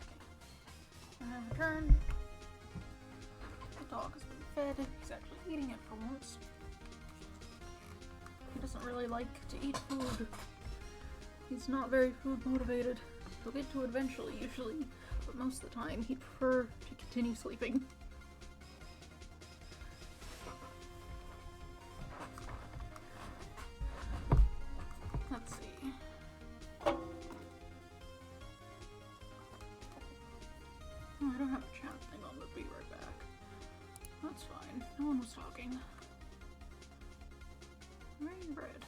And return. dog has been fed. He's actually eating it for once. He doesn't really like to eat food. He's not very food motivated. He'll get to it eventually, usually, but most of the time he'd prefer to continue sleeping. Let's see. Oh, I don't have a chat thing on, but be right back. That's fine. No one was talking. Very red.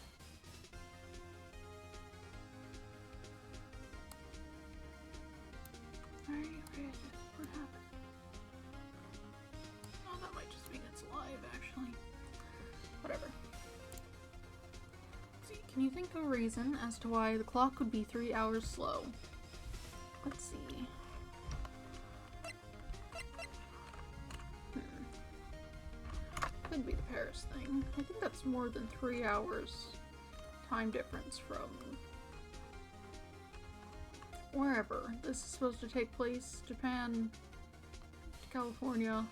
Very red. What happened? Oh, that might just mean it's live, actually. Whatever. Let's see, can you think of a reason as to why the clock would be 3 hours slow? Let's see. Could be the Paris thing. I think that's more than 3 hours time difference from wherever this is supposed to take place. Japan, California.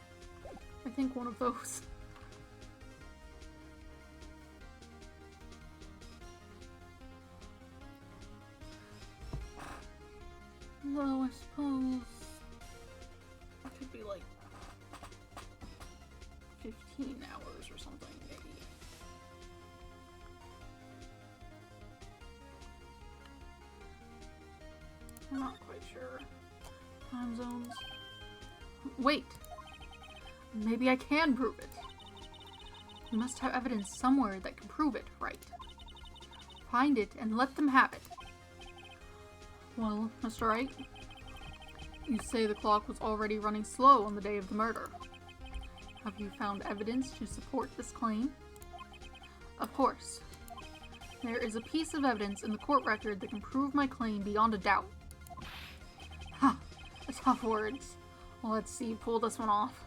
I think one of those. Though I suppose it could be like 15 hours or something, maybe. I'm not quite sure. Time zones. Wait! Maybe I can prove it. You must have evidence somewhere that can prove it, right? Find it and let them have it. Well, Mr. Wright, you say the clock was already running slow on the day of the murder. Have you found evidence to support this claim? Of course. There is a piece of evidence in the court record that can prove my claim beyond a doubt. Ha! Tough words. Well, let's see, pull this one off.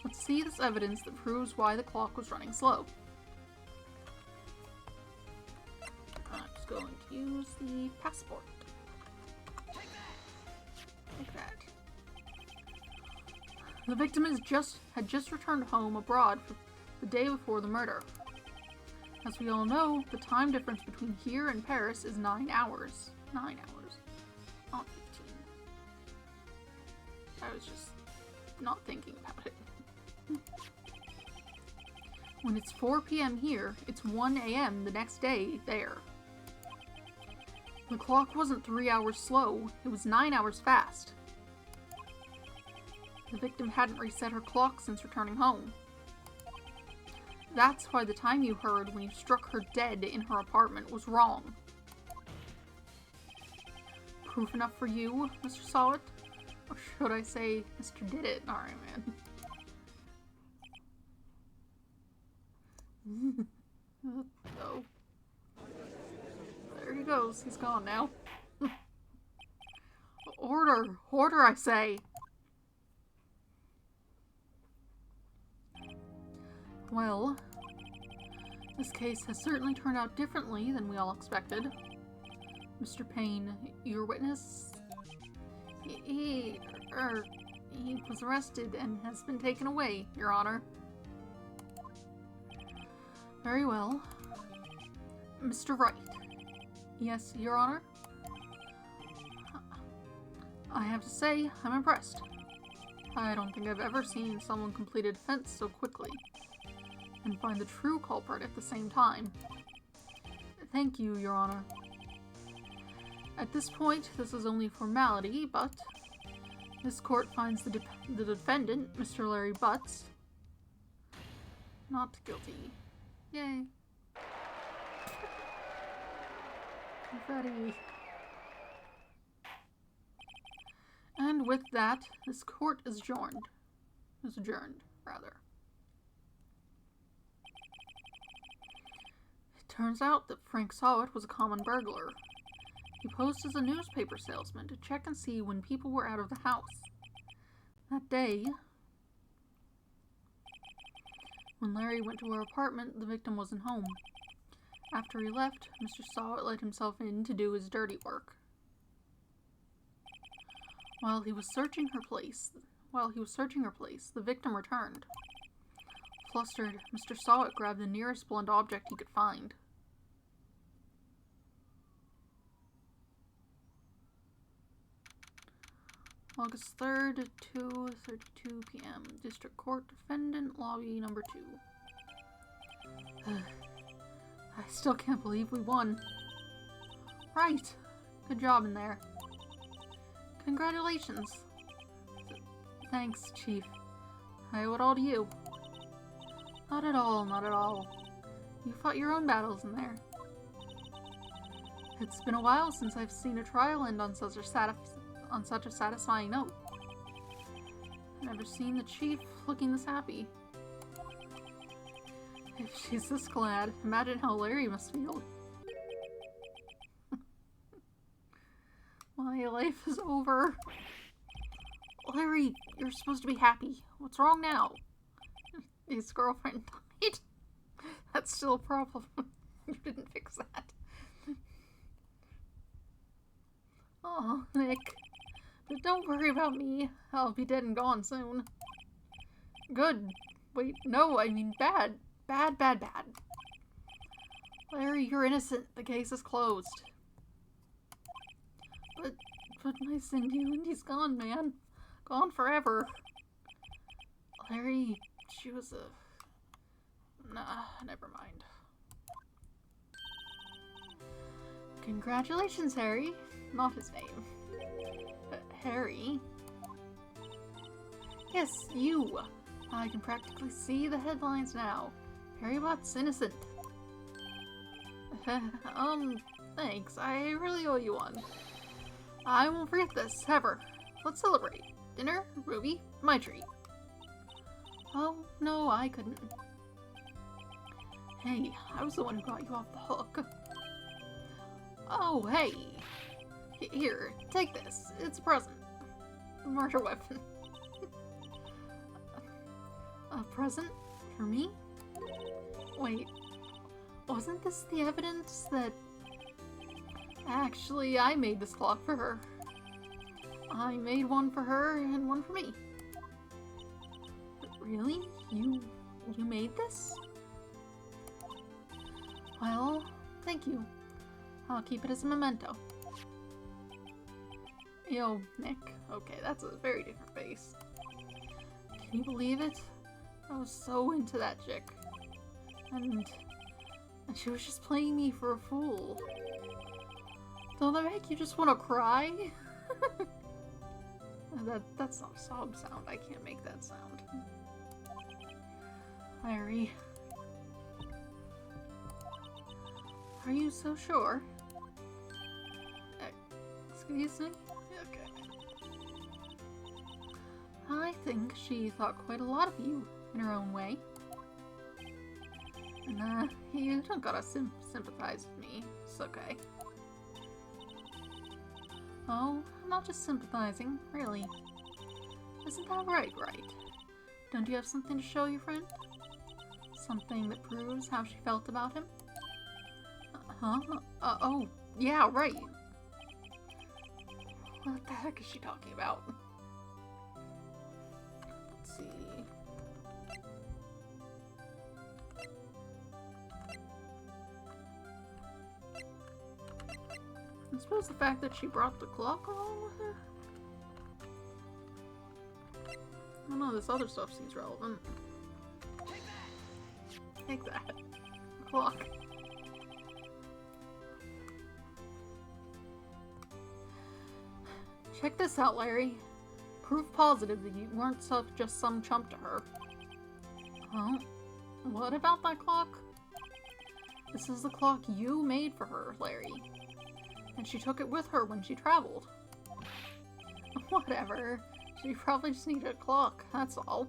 Let's see this evidence that proves why the clock was running slow. I'm just going to use the passport. Take that. The victim had just returned home abroad for the day before the murder. As we all know, the time difference between here and Paris is 9 hours. 9 hours. Not 15. I was just not thinking about it. When it's 4 p.m. here, it's 1 a.m. the next day there. The clock wasn't 3 hours slow, it was 9 hours fast. The victim hadn't reset her clock since returning home. That's why the time you heard when you struck her dead in her apartment was wrong. Proof enough for you, Mr. Saw It? Or should I say, Mr. Did It? Alright, man. Oh. There he goes. He's gone now. Order! Order, I say! Well, this case has certainly turned out differently than we all expected. Mr. Payne, your witness? He was arrested and has been taken away, Your Honor. Very well. Mr. Wright. Yes, Your Honor? I have to say, I'm impressed. I don't think I've ever seen someone complete a defense so quickly and find the true culprit at the same time. Thank you, Your Honor. At this point, this is only formality, but this court finds the defendant, Mr. Larry Butts, not guilty. Yay. Confetti. And with that, this court is adjourned. Rather. It turns out that Frank Saw It was a common burglar. He posed as a newspaper salesman to check and see when people were out of the house. That day, when Larry went to her apartment, the victim wasn't home. After he left, Mr. Saw It let himself in to do his dirty work. While he was searching her place, While he was searching her place, the victim returned. Flustered, Mr. Sawit grabbed the nearest blunt object he could find. August 3rd, 2:32 p.m. District Court, Defendant, Lobby number 2. I still can't believe we won. Right. Good job in there. Congratulations. Thanks, Chief. I owe it all to you. Not at all, not at all. You fought your own battles in there. It's been a while since I've seen a trial end on such a satisfying note. I've never seen the Chief looking this happy. If she's this glad, imagine how Larry must feel. My life is over. Larry, you're supposed to be happy. What's wrong now? His girlfriend died. That's still a problem. You didn't fix that. Oh, Nick. But don't worry about me. I'll be dead and gone soon. Good. Wait, no, I mean bad. Bad, bad, bad. Larry, you're innocent. The case is closed. But my Cindy, Wendy's gone, man. Gone forever. Larry, she was a... Nah, never mind. Congratulations, Harry. Not his name. Harry? Yes, you. I can practically see the headlines now. Harry Bot's innocent. Thanks. I really owe you one. I won't forget this, ever. Let's celebrate. Dinner, Ruby, my treat. Oh, no, I couldn't. Hey, I was the one who got you off the hook. Oh, hey. Here, take this. It's a present. A murder weapon. A present? For me? Wait, wasn't this the evidence that... Actually, I made this clock for her. I made one for her and one for me. Really? You made this? Well, thank you. I'll keep it as a memento. Yo, Nick. Okay, that's a very different face. Can you believe it? I was so into that chick. And she was just playing me for a fool. Don't that make you just want to cry? That's not a sob sound. I can't make that sound. Larry. Are you so sure? Excuse me? Okay. I think she thought quite a lot of you, in her own way. Nah, you don't gotta sympathize with me. It's okay. Oh, I'm not just sympathizing, really. Isn't that right, Wright? Don't you have something to show your friend? Something that proves how she felt about him? Oh, yeah, right. What the heck is she talking about? Let's see. I suppose the fact that she brought the clock along with her? I don't know, this other stuff seems relevant. Take that. The clock. Check this out, Larry. Proof positive that you weren't just some chump to her. Huh? What about that clock? This is the clock you made for her, Larry. And she took it with her when she traveled. Whatever. She probably just needed a clock, that's all.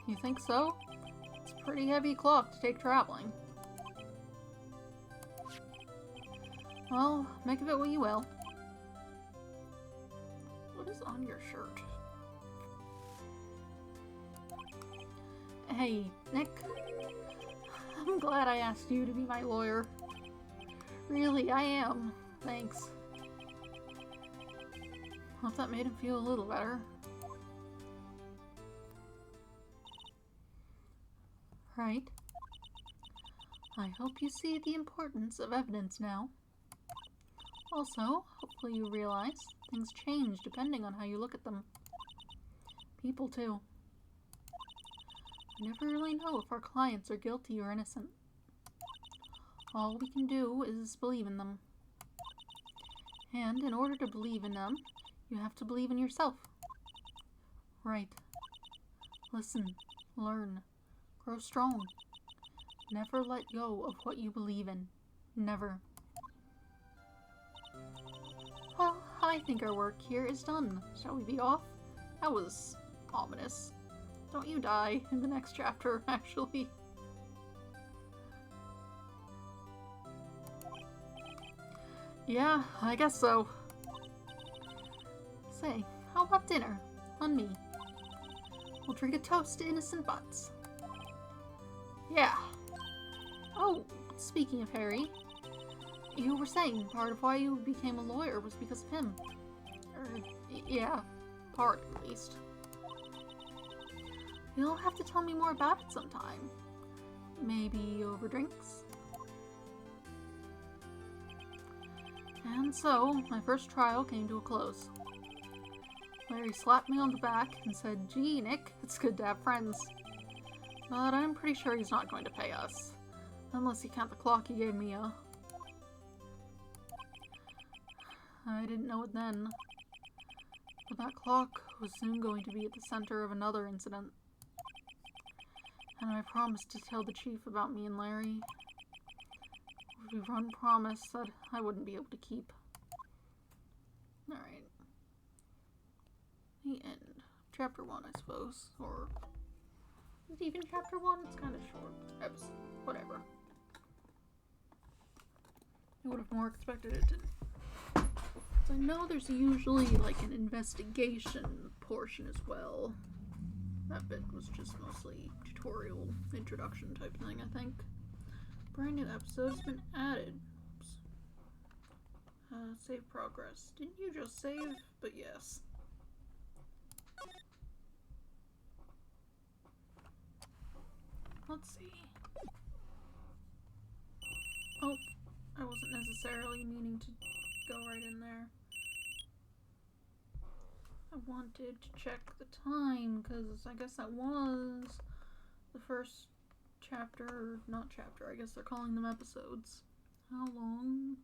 You think so? It's a pretty heavy clock to take traveling. Well, make of it what you will. What is on your shirt? Hey, Nick. I'm glad I asked you to be my lawyer. Really, I am. Thanks. Hope that made him feel a little better. Right? I hope you see the importance of evidence now. Also, hopefully you realize things change depending on how you look at them. People, too. We never really know if our clients are guilty or innocent. All we can do is believe in them. And in order to believe in them, you have to believe in yourself. Right. Listen, learn, grow strong. Never let go of what you believe in. Never. Well, I think our work here is done. Shall we be off? That was ominous. Don't you die in the next chapter, actually. Yeah, I guess so. Say, how about dinner? On me. We'll drink a toast to innocent butts. Yeah. Oh, speaking of Harry, you were saying part of why you became a lawyer was because of him. Yeah, part at least. You'll have to tell me more about it sometime. Maybe over drinks? And so, my first trial came to a close. Larry slapped me on the back and said, "Gee, Nick, it's good to have friends." But I'm pretty sure he's not going to pay us. Unless you count the clock he gave me, I didn't know it then. But that clock was soon going to be at the center of another incident. And I promised to tell the chief about me and Larry. It would be one promise that I wouldn't be able to keep. Alright. The end. Chapter 1, I suppose. Or is it even chapter 1? It's kind of short. Episode. Whatever. I would have more expected it to. So I know there's usually like an investigation portion as well. That bit was just mostly tutorial, introduction type thing, I think. Brand new episode has been added. Oops. Save progress. Didn't you just save? But yes. Let's see. Oh, I wasn't necessarily meaning to go right in there. I wanted to check the time, because I guess that was the first chapter, not chapter, I guess they're calling them episodes. How long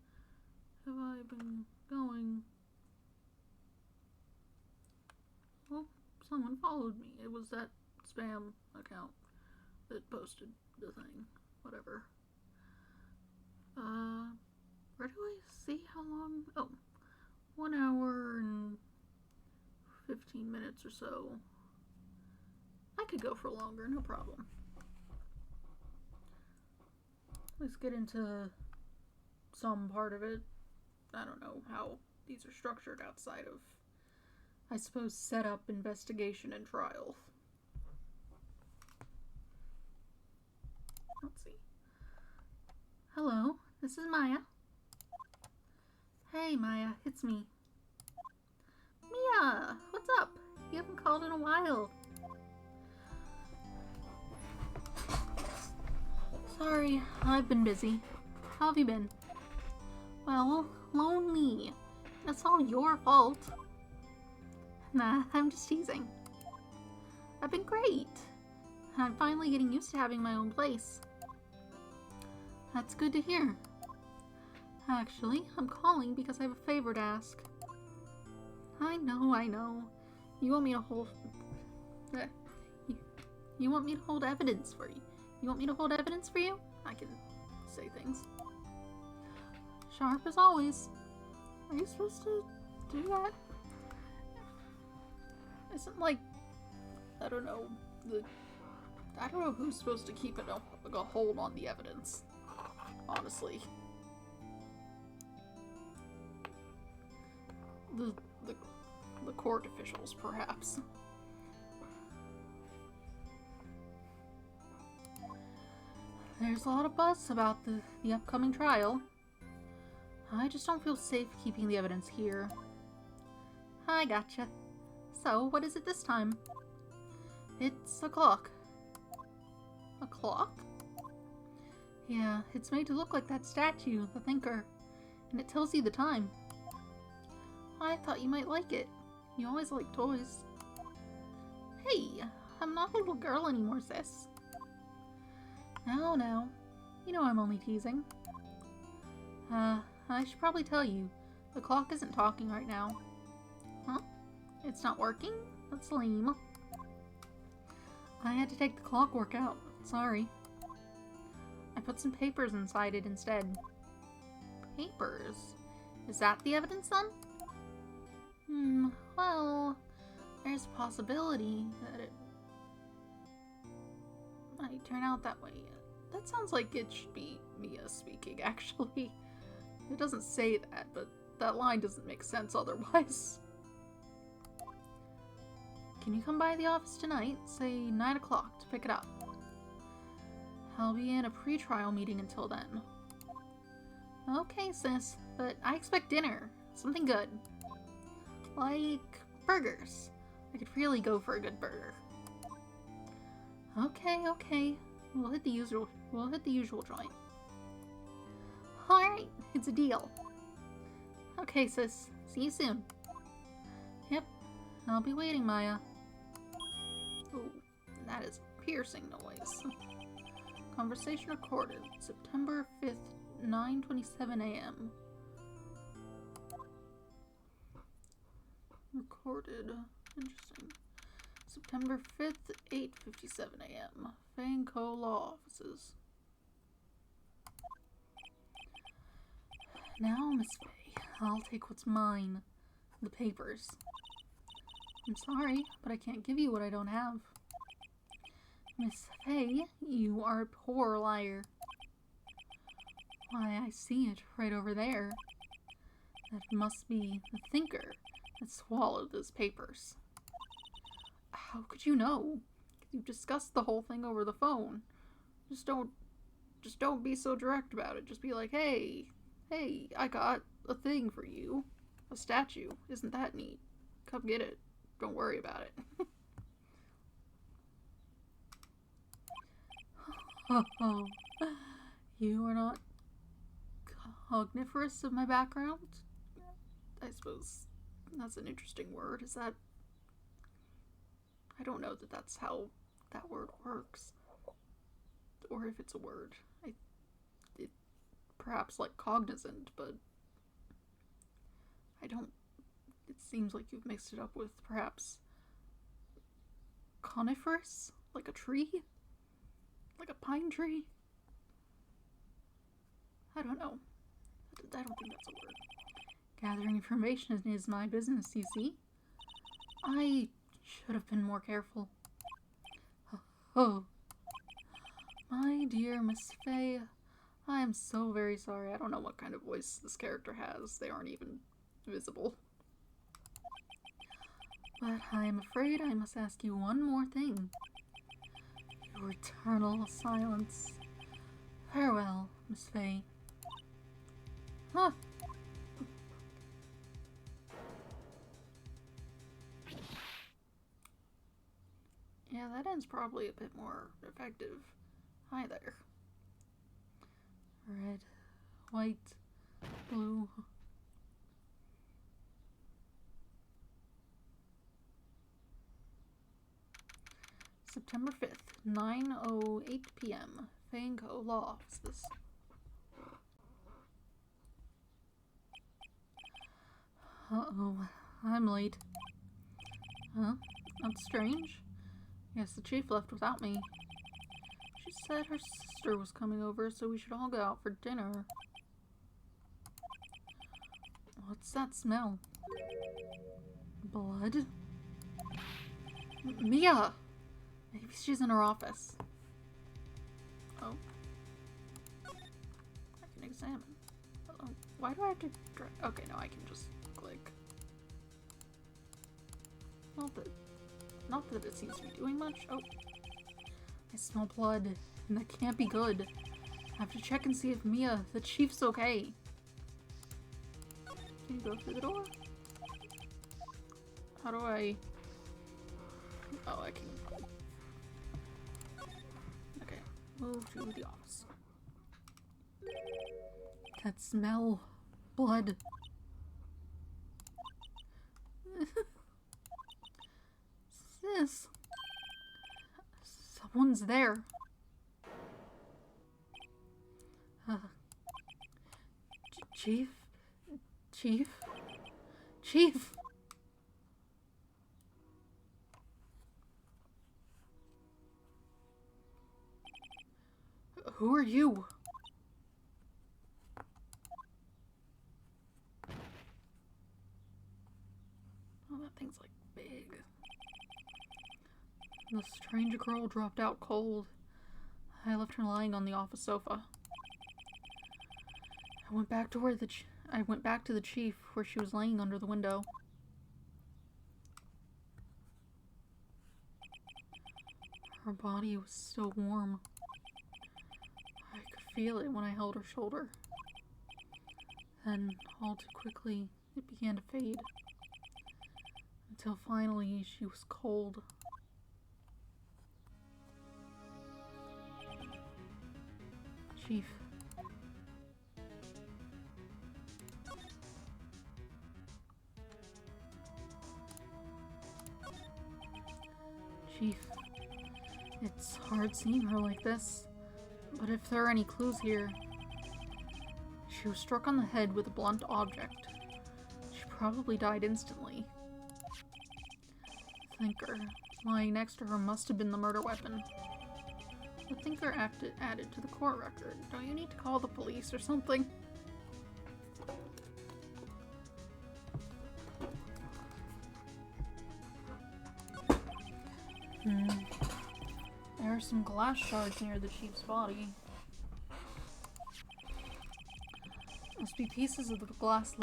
have I been going? Oh, someone followed me. It was that spam account that posted the thing. Whatever. Where do I see how long? Oh, 1 hour and 15 minutes or so. I could go for longer, no problem. Let's get into some part of it. I don't know how these are structured outside of, I suppose, setup, investigation, and trial. Let's see. Hello, this is Maya. Hey Maya, it's me. Mia, what's up? You haven't called in a while. Sorry, I've been busy. How have you been? Well, lonely. That's all your fault. Nah, I'm just teasing. I've been great. I'm finally getting used to having my own place. That's good to hear. Actually, I'm calling because I have a favor to ask. I know. You want me to hold... You want me to hold evidence for you? You want me to hold evidence for you? I can say things. Sharp as always. Are you supposed to do that? Isn't like... I don't know who's supposed to keep a hold on the evidence. Honestly. The court officials, perhaps. There's a lot of buzz about the upcoming trial. I just don't feel safe keeping the evidence here. I gotcha. So, what is it this time? It's a clock. A clock? Yeah, it's made to look like that statue, the thinker, and it tells you the time. I thought you might like it. You always like toys. Hey, I'm not a little girl anymore, sis. No. You know I'm only teasing. I should probably tell you, the clock isn't talking right now. Huh? It's not working? That's lame. I had to take the clockwork out. Sorry. I put some papers inside it instead. Papers? Is that the evidence then? Well, there's a possibility that it might turn out that way. That sounds like it should be Mia speaking, actually. It doesn't say that, but that line doesn't make sense otherwise. Can you come by the office tonight, say 9 o'clock, to pick it up? I'll be in a pre-trial meeting until then. Okay, sis, but I expect dinner. Something good. Like burgers. I could really go for a good burger. Okay. We'll hit the usual joint. Alright, it's a deal. Okay, sis. See you soon. Yep, I'll be waiting, Maya. Ooh, that is a piercing noise. Conversation recorded, September 5th, 9:27 a.m. Recorded. Interesting. September 5th, 8:57 a.m. Fanco Law Offices. Now, Miss Faye, I'll take what's mine. The papers. I'm sorry, but I can't give you what I don't have. Miss Faye, you are a poor liar. Why, I see it right over there. That must be the thinker that swallowed those papers. How could you know? You discussed the whole thing over the phone. Just don't be so direct about it. Just be like, hey, I got a thing for you. A statue. Isn't that neat? Come get it. Don't worry about it. Oh, you are not cogniferous of my background? I suppose that's an interesting word. Is that... I don't know that that's how that word works. Or if it's a word. Perhaps like cognizant, but I don't... It seems like you've mixed it up with perhaps coniferous? Like a tree? Like a pine tree? I don't know. I don't think that's a word. Gathering information is my business, you see. I should have been more careful. Oh. My dear Miss Faye, I am so very sorry. I don't know what kind of voice this character has. They aren't even visible. But I am afraid I must ask you one more thing. Your eternal silence. Farewell, Miss Faye. Huh. Yeah, that end's probably a bit more effective. Hi there. Red, white, blue. September 5th, 9:08 p.m. Fanco Law Offices. Uh-oh, I'm late. Huh? That's strange. Yes, the chief left without me. She said her sister was coming over, so we should all go out for dinner. What's that smell? Blood? Mia! Maybe she's in her office. Oh. I can examine. Oh, why do I have to drag? Okay, no, I can just click. Not that it seems to be doing much. Oh. I smell blood, and that can't be good. I have to check and see if Mia, the chief's okay. Can you go through the door? How do I... Oh, I can... Okay. Move to the office. That smell. Blood. Sis. Someone's there. Chief? Chief? Chief? Who are you? Oh, that thing's like big. The strange girl dropped out cold. I left her lying on the office sofa. I went back to the chief where she was laying under the window. Her body was still warm. I could feel it when I held her shoulder. Then, all too quickly, it began to fade. Until finally, she was cold. Chief. Chief. It's hard seeing her like this, but if there are any clues here... She was struck on the head with a blunt object. She probably died instantly. The thinker lying next to her must have been the murder weapon. The thinker added to the court record. Don't you need to call the police or something? There are some glass shards near the chief's body. Must be pieces of the glass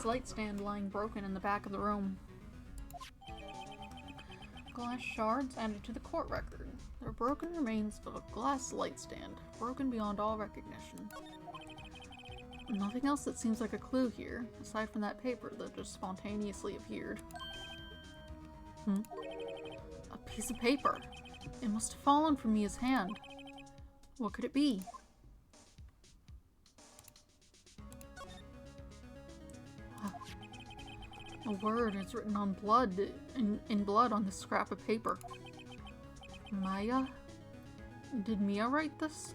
light stand lying broken in the back of the room. Glass shards added to the court record. They're broken remains of a glass light stand, broken beyond all recognition. Nothing else that seems like a clue here, aside from that paper that just spontaneously appeared. A piece of paper. It must have fallen from Mia's hand. What could it be? A word is written on blood, in blood on this scrap of paper. Maya? Did Mia write this?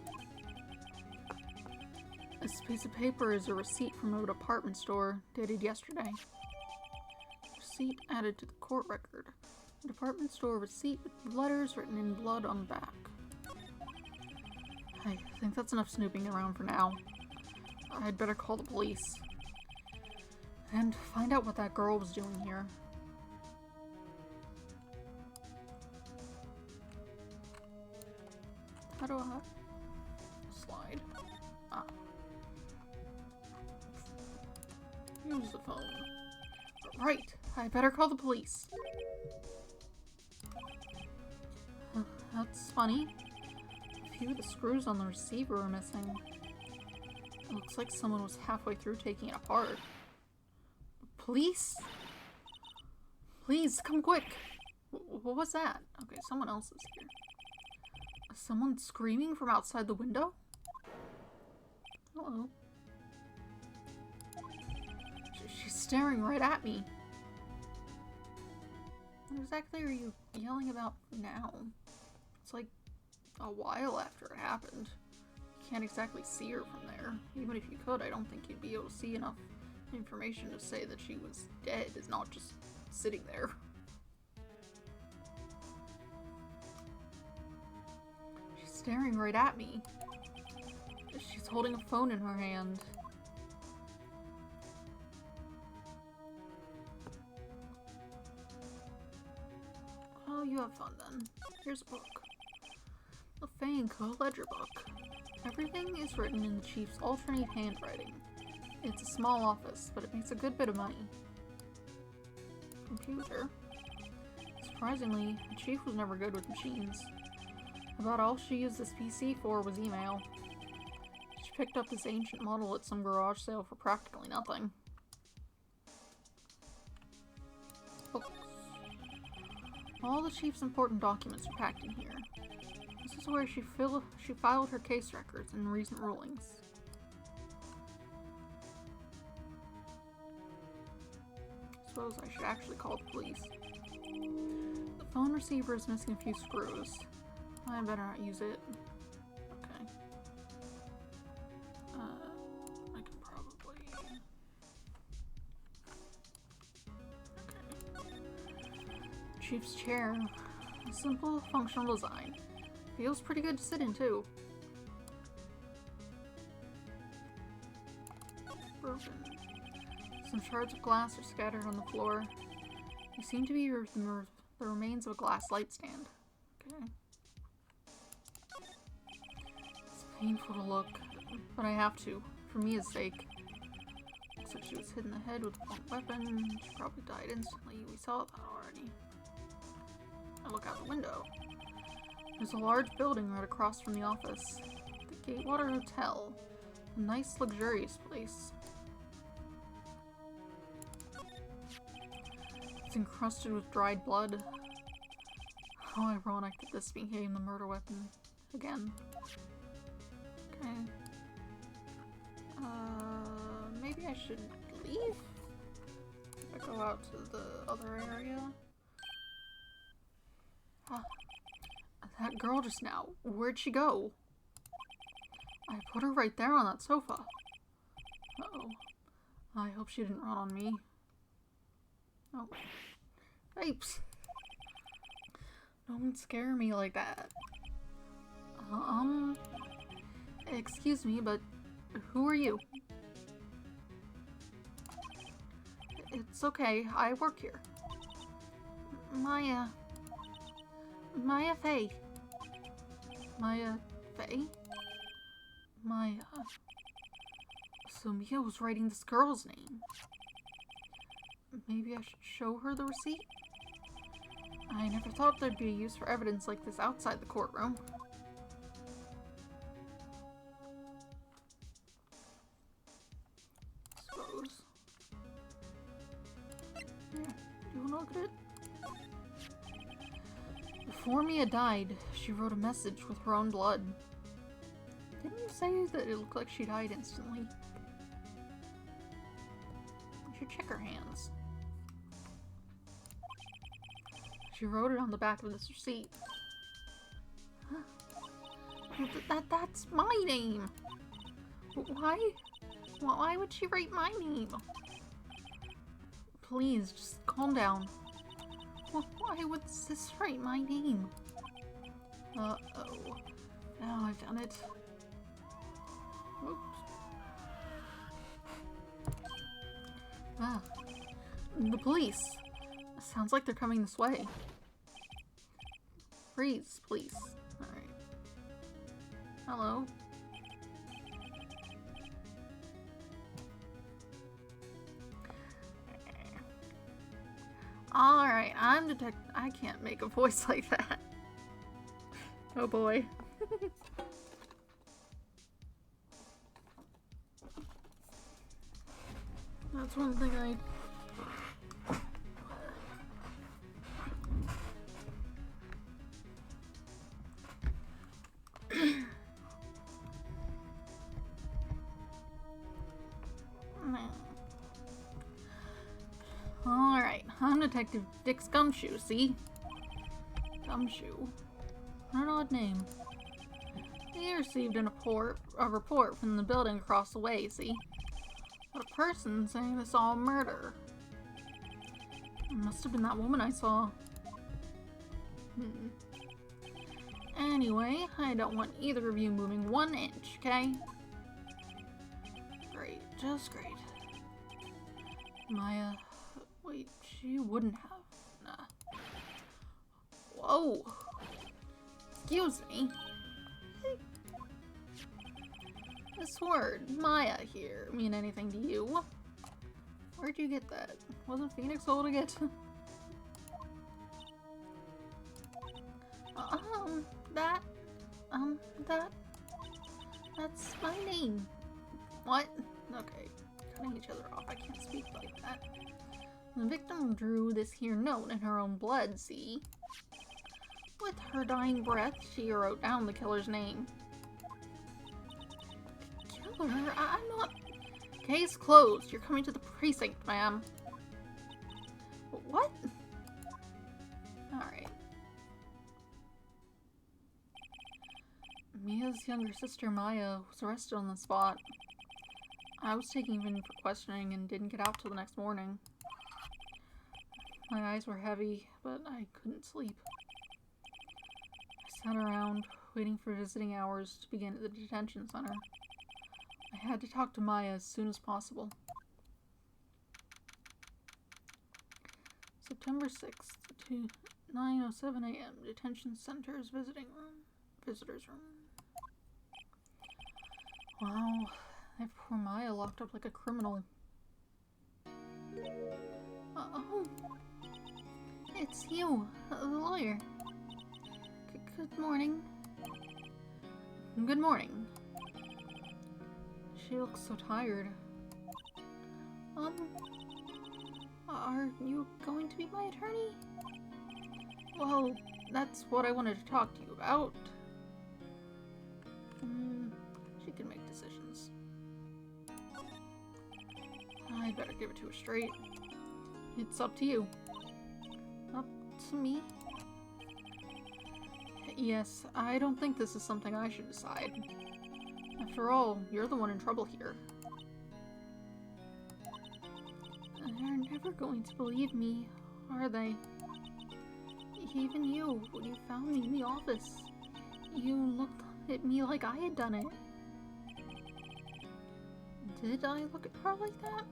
This piece of paper is a receipt from a department store dated yesterday. Receipt added to the court record. A department store receipt with letters written in blood on the back. I think that's enough snooping around for now. I'd better call the police. And find out what that girl was doing here. How do I slide? Ah. Use the phone. Right, I better call the police. That's funny. A few of the screws on the receiver are missing. It looks like someone was halfway through taking it apart. Police? Please, come quick! What was that? Okay, someone else is here. Is someone screaming from outside the window? Hello. She's staring right at me. What exactly are you yelling about now? It's like a while after it happened. You can't exactly see her from there. Even if you could, I don't think you'd be able to see enough information to say that she was dead is not just sitting there. She's staring right at me. She's holding a phone in her hand. Oh, you have fun then. Here's a book. A Fangco ledger book. Everything is written in the chief's alternate handwriting. It's a small office, but it makes a good bit of money. Computer. Surprisingly, the chief was never good with machines. About all she used this PC for was email. She picked up this ancient model at some garage sale for practically nothing. Books. All the chief's important documents are packed in here. This is where she filed her case records and recent rulings. Suppose I should actually call the police. The phone receiver is missing a few screws. I better not use it. Okay. I can probably... Okay. Chief's chair. A simple, functional design. Feels pretty good to sit in, too. Broken. Some shards of glass are scattered on the floor. They seem to be the remains of a glass light stand. Okay. It's painful to look, but I have to, for Mia's sake. Looks like she was hit in the head with a blunt weapon. She probably died instantly. We saw that already. I look out the window. There's a large building right across from the office. The Gatewater Hotel. A nice, luxurious place. It's encrusted with dried blood. How ironic that this became the murder weapon again. Okay. Maybe I should leave? If I go out to the other area? Huh. That girl just now, where'd she go? I put her right there on that sofa. Uh-oh. I hope she didn't run on me. Oh. Apes! Don't scare me like that. Excuse me, but who are you? It's okay, I work here. Maya Faye. Maya Faye? Maya. So Mia was writing this girl's name. Maybe I should show her the receipt? I never thought there'd be a use for evidence like this outside the courtroom. Suppose. Yeah, you wanna look at it? Before Mia died, she wrote a message with her own blood. Didn't you say that it looked like she died instantly? You should check her hands. She wrote it on the back of this receipt. Huh. That's my name! Why? Why would she write my name? Please, just calm down. Why would this write my name? Uh-oh. Now I've done it. Oops. Ah. The police. Sounds like they're coming this way. Freeze, please. Alright. Hello. Alright, I'm detective. I can't make a voice like that. Oh boy. That's one thing I... Alright, I'm Detective Dick's Gumshoe, see? Gumshoe. An odd name. He received a report from the building across the way, see? But a person saying they saw a murder. It must have been that woman I saw. Anyway, I don't want either of you moving 1 inch, okay? Great, just great. Maya... Wait, she wouldn't have. Nah. Whoa! Excuse me. This word, Maya here, mean anything to you? Where'd you get that? Wasn't Phoenix holding it? That's my name. What? Okay, cutting each other off. I can't speak like that. The victim drew this here note in her own blood, see? With her dying breath, she wrote down the killer's name. Killer? I'm not... Case closed. You're coming to the precinct, ma'am. What? Alright. Mia's younger sister, Maya, was arrested on the spot. I was taking him in for questioning and didn't get out till the next morning. My eyes were heavy, but I couldn't sleep. I sat around, waiting for visiting hours to begin at the detention center. I had to talk to Maya as soon as possible. September 6th to 9:07 a.m. Detention Center's visitor's room. Wow, that poor Maya locked up like a criminal. Oh, it's you, the lawyer. Good morning. Good morning. She looks so tired. Are you going to be my attorney? Well, that's what I wanted to talk to you about. She can make decisions. I'd better give it to her straight. It's up to you. Up to me? Yes, I don't think this is something I should decide. After all, you're the one in trouble here. They're never going to believe me, are they? Even you, when you found me in the office, you looked at me like I had done it. Did I look at her like that?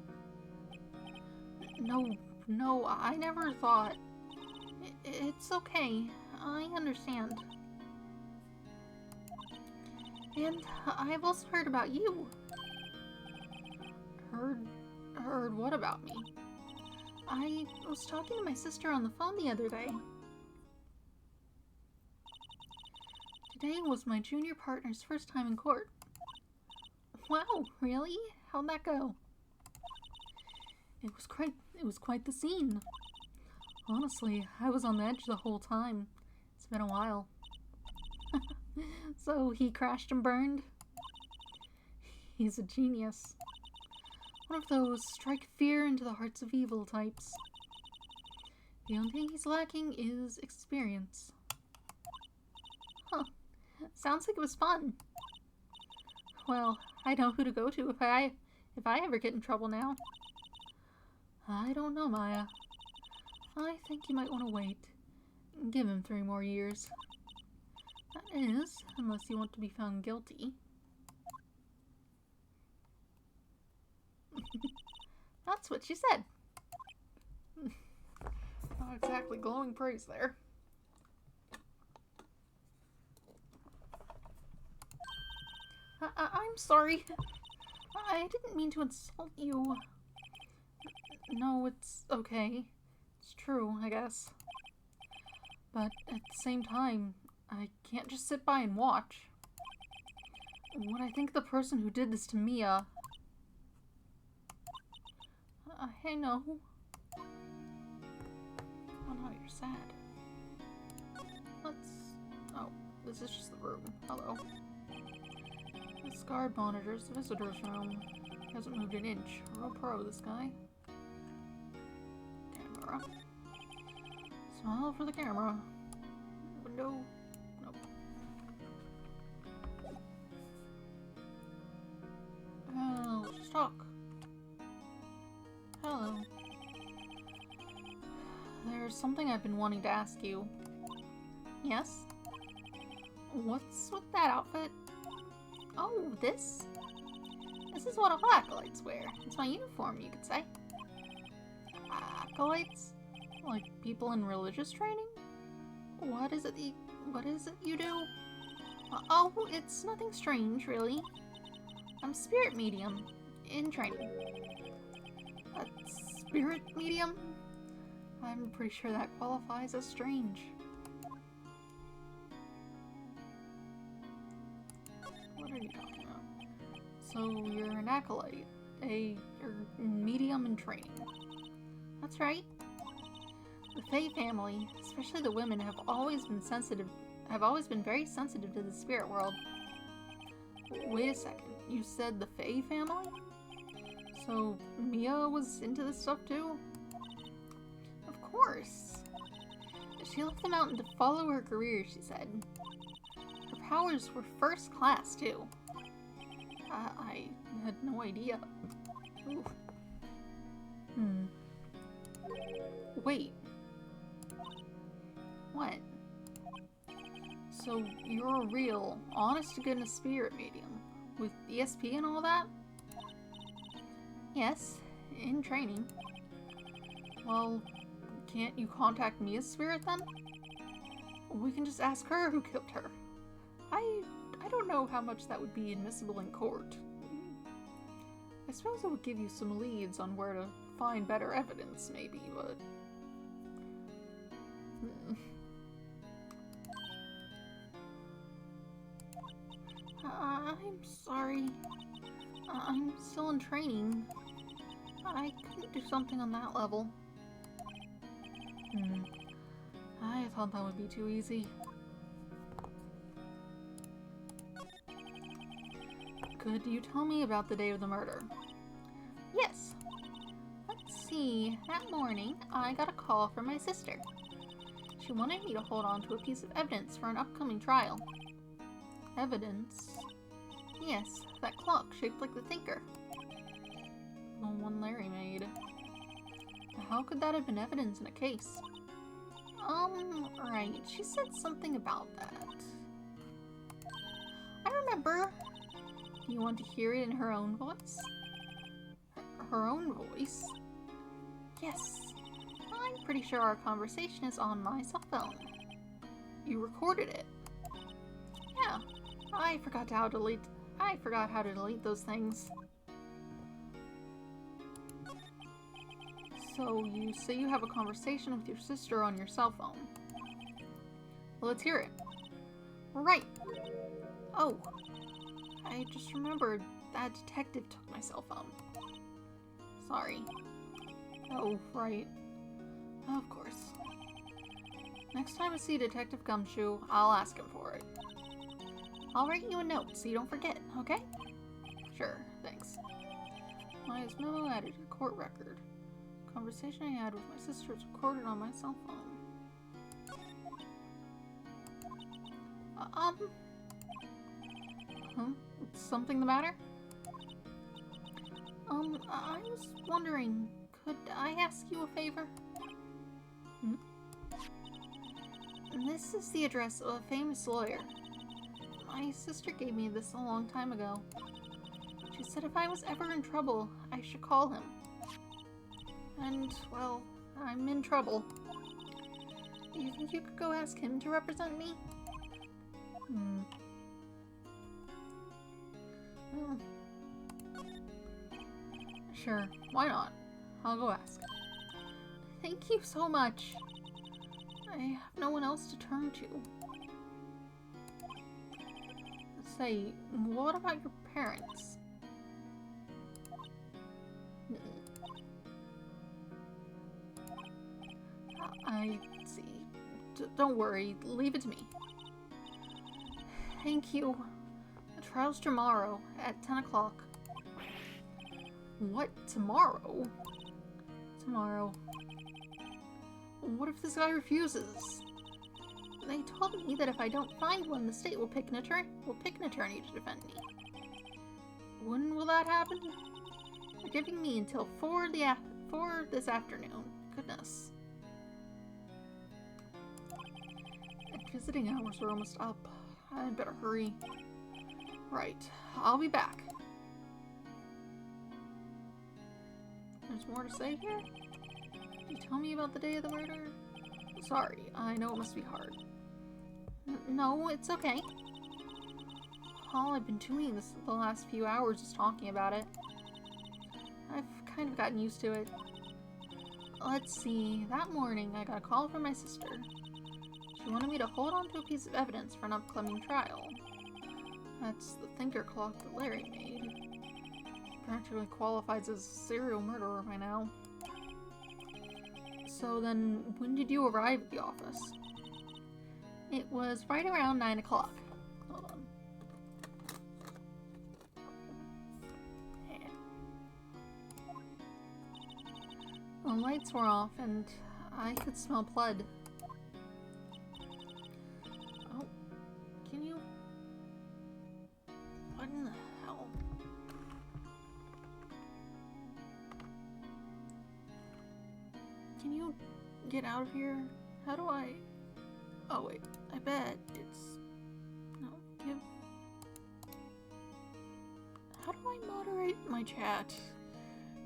No, I never thought. It's okay. I understand. And I've also heard about you. Heard what about me? I was talking to my sister on the phone the other day. Today was my junior partner's first time in court. Wow, really? How'd that go? It was quite the scene. Honestly, I was on the edge the whole time. It's been a while. So he crashed and burned? He's a genius. One of those strike fear into the hearts of evil types. The only thing he's lacking is experience. Huh. Sounds like it was fun. Well, I know who to go to if I ever get in trouble now. I don't know, Maya. I think you might want to wait. Give him 3 more years. That is, unless you want to be found guilty. That's what she said. Not exactly glowing praise there. I'm sorry. I didn't mean to insult you. No, it's okay. It's true, I guess. But at the same time, I can't just sit by and watch. When I think of the person who did this to Mia... I know. Oh no, you're sad. Oh, this is just the room. Hello. This guard monitors the visitor's room. Hasn't moved an inch. Real pro, this guy. Camera. Smile for the camera. Window. Nope. Let's just talk. Hello. There's something I've been wanting to ask you. Yes? What's with that outfit? Oh, this? This is what all acolytes wear. It's my uniform, you could say. Acolytes? Like people in religious training? What is it you do? Oh, it's nothing strange, really. I'm a spirit medium in training. A spirit medium? I'm pretty sure that qualifies as strange. What are you talking about? So you're an acolyte. You're medium in training. That's right. The Fae family, especially the women, have always been very sensitive to the spirit world. Wait a second, you said the Fae family? So Mia was into this stuff too? Of course. She left the mountain to follow her career, she said. Her powers were first class too. I had no idea. Ooh. Wait. What? So you're a real, honest-to-goodness spirit medium, with ESP and all that? Yes, in training. Well, can't you contact Mia's spirit then? We can just ask her who killed her. I don't know how much that would be admissible in court. I suppose it would give you some leads on where to find better evidence, maybe, but... I'm sorry. I'm still in training. I couldn't do something on that level. I thought that would be too easy. Could you tell me about the day of the murder? Yes. Let's see. That morning, I got a call from my sister. She wanted me to hold on to a piece of evidence for an upcoming trial. Evidence? Yes, that clock shaped like the Thinker. The one Larry made. How could that have been evidence in a case? Right. She said something about that. I remember. Do you want to hear it in her own voice? Her own voice? Yes. I'm pretty sure our conversation is on my cell phone. You recorded it. Yeah. I forgot how to delete those things. So you say you have a conversation with your sister on your cell phone. Well, let's hear it. Right. Oh. I just remembered that detective took my cell phone. Sorry. Oh, right. Of course. Next time I see Detective Gumshoe, I'll ask him for it. I'll write you a note so you don't forget, okay? Sure, thanks. My memo added to court record. Conversation I had with my sister is recorded on my cell phone. Something the matter? I was wondering, could I ask you a favor? This is the address of a famous lawyer. My sister gave me this a long time ago. She said if I was ever in trouble, I should call him. And, well, I'm in trouble. Do you think you could go ask him to represent me? Well, sure, why not? I'll go ask. Thank you so much. I have no one else to turn to. Say, what about your parents? I see. Don't worry, leave it to me. Thank you. The trial's tomorrow at 10 o'clock. What? Tomorrow? Tomorrow. What if this guy refuses? They told me that if I don't find one, the state will pick an attorney to defend me. When will that happen? They're giving me until 4 this afternoon. Goodness. Visiting hours are almost up. I'd better hurry. Right. I'll be back. There's more to say here? Did you tell me about the day of the murder? Sorry, I know it must be hard. No, it's okay. All I've been doing the last few hours is talking about it. I've kind of gotten used to it. Let's see, that morning I got a call from my sister. She wanted me to hold on to a piece of evidence for an upcoming trial. That's the Thinker clock that Larry made. Practically qualifies as a serial murderer by now. So then, when did you arrive at the office? It was right around 9 o'clock. Hold on. The lights were off and I could smell blood. Oh, can you... What in the hell? Can you get out of here? How do I... Oh wait, I bet it's... No, give... How do I moderate my chat?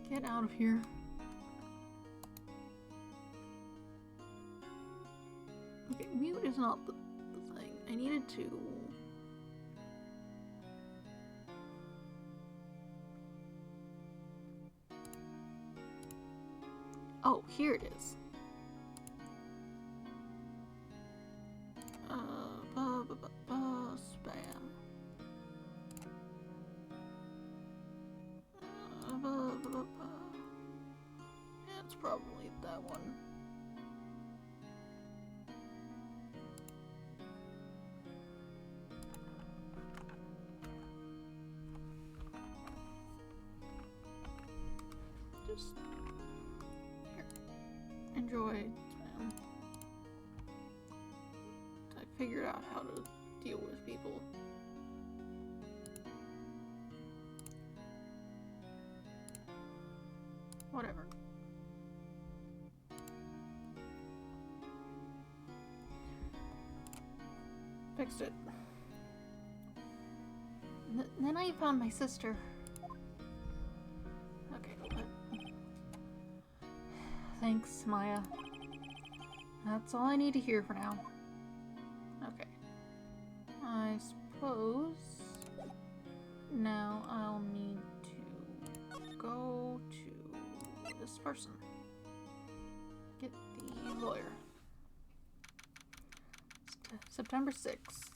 Get out of here. Okay, mute is not the thing. I needed to... Oh, here it is. Spam. Yeah, it's probably that one. Just here. Enjoy, spam. I figured out how to deal with people. Whatever. Fixed it. Then I found my sister. Okay, but... Thanks, Maya. That's all I need to hear for now. Okay. I suppose... Now I'll need to go to this person. Get the lawyer. September 6th.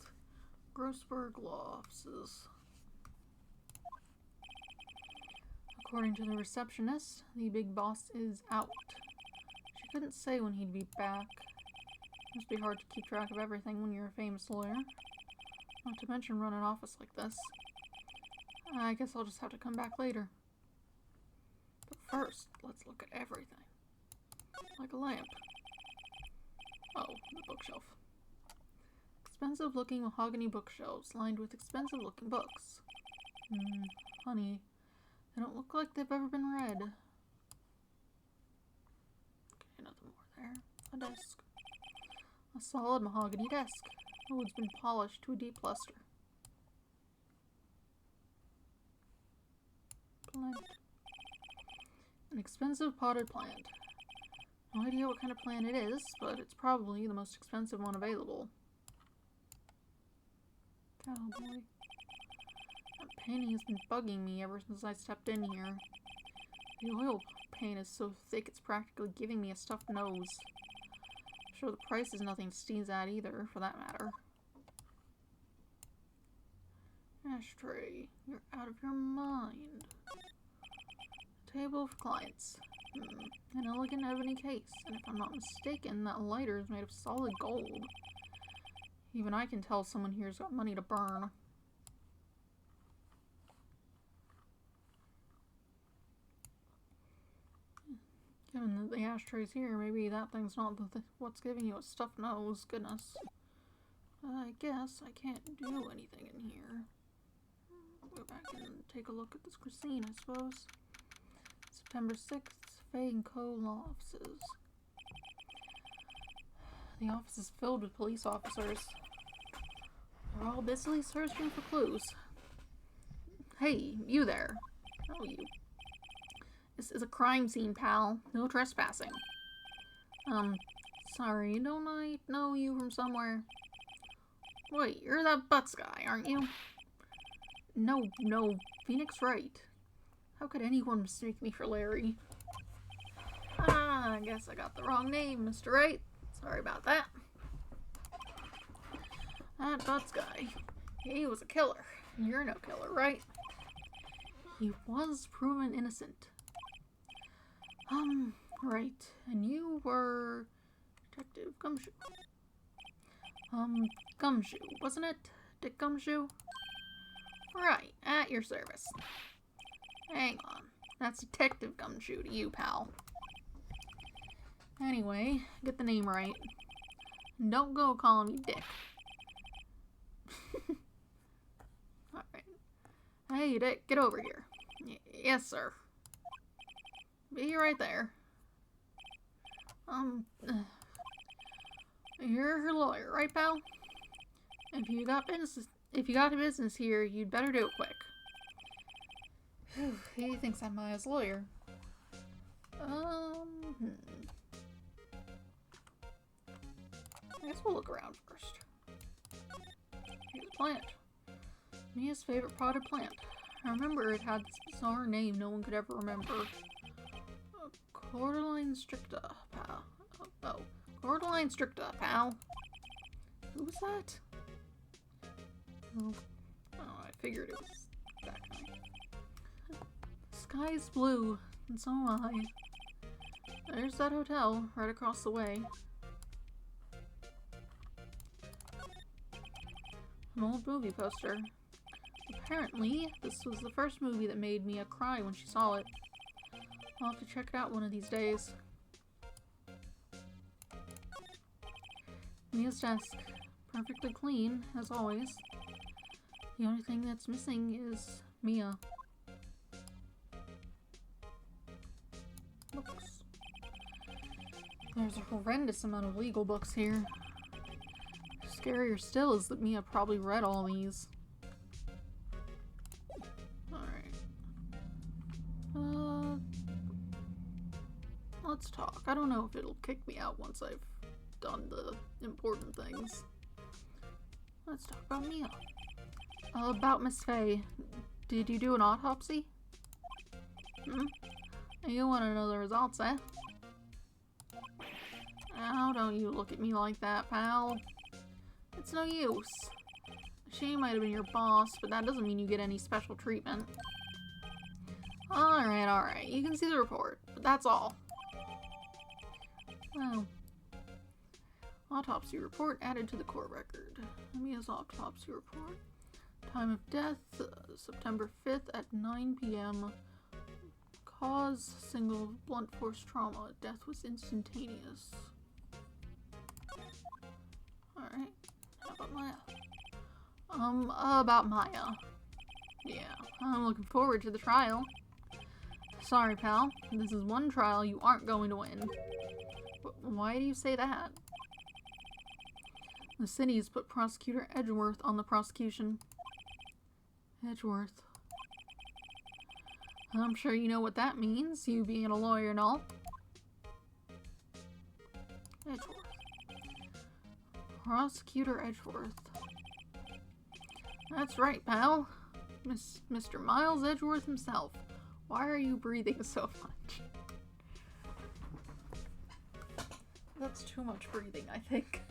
Grossberg Law Offices. According to the receptionist, the big boss is out. She couldn't say when he'd be back. Must be hard to keep track of everything when you're a famous lawyer. Not to mention run an office like this. I guess I'll just have to come back later. But first, let's look at everything. Like a lamp. Oh, the bookshelf. Expensive-looking mahogany bookshelves lined with expensive-looking books. Honey, they don't look like they've ever been read. Okay, nothing more there. A desk. A solid mahogany desk. The wood's been polished to a deep luster. Plant. An expensive potted plant. No idea what kind of plant it is, but it's probably the most expensive one available. Cowboy. That painting has been bugging me ever since I stepped in here. The oil paint is so thick it's practically giving me a stuffed nose. I'm sure the price is nothing to sneeze at either, for that matter. Ashtray. You're out of your mind. Table for clients. An elegant ebony case, and if I'm not mistaken, that lighter is made of solid gold. Even I can tell someone here's got money to burn. Given that the ashtray's here, maybe that thing's not what's giving you a stuffed nose. Goodness. I guess I can't do anything in here. Go back and take a look at this cuisine, I suppose. September 6th, Fay & Co. Law Offices. The office is filled with police officers. They're all busily searching for clues. Hey, you there. Oh, you. This is a crime scene, pal. No trespassing. Sorry, don't I know you from somewhere? Wait, you're that Butts guy, aren't you? No, Phoenix Wright. How could anyone mistake me for Larry? Ah, I guess I got the wrong name, Mr. Wright. Sorry about that. That Butts guy. He was a killer. You're no killer, right? He was proven innocent. Right, and you were Detective Gumshoe. Gumshoe, wasn't it? Dick Gumshoe? Right, at your service. Hang on, that's Detective Gumshoe to you, pal. Anyway, get the name right. Don't go calling me Dick. Alright. Hey, Dick, get over here. Yes, sir. Be right there. You're her lawyer, right, pal? If you got business here, you'd better do it quick. Whew, he thinks I'm Maya's lawyer. I guess we'll look around first. Here's a plant. Mia's favorite potted plant. I remember it had this bizarre name no one could ever remember. Cordyline stricta, pal. Oh, Cordyline stricta, pal. Who was that? Oh, I figured it was that guy. The sky's blue, and so am I. There's that hotel right across the way. An old movie poster. Apparently, this was the first movie that made Mia cry when she saw it. I'll have to check it out one of these days. Mia's desk. Perfectly clean, as always. The only thing that's missing is Mia. Books. There's a horrendous amount of legal books here. Scarier still is that Mia probably read all these. Alright. Let's talk. I don't know if it'll kick me out once I've done the important things. Let's talk about Mia. About Miss Faye. Did you do an autopsy? You want to know the results, eh? Oh, don't you look at me like that, pal. It's no use. She might have been your boss, but that doesn't mean you get any special treatment. Alright. You can see the report, but that's all. Well, autopsy report added to the court record. Mia's autopsy report. Time of death, September 5th at 9 p.m. Cause, single blunt force trauma. Death was instantaneous. Alright. How about Maya? About Maya. Yeah, I'm looking forward to the trial. Sorry, pal. This is one trial you aren't going to win. Why do you say that? The city's put Prosecutor Edgeworth on the prosecution. Edgeworth. I'm sure you know what that means, you being a lawyer and all. Edgeworth. Prosecutor Edgeworth. That's right, pal. Mr. Miles Edgeworth himself. Why are you breathing so much? That's too much breathing, I think.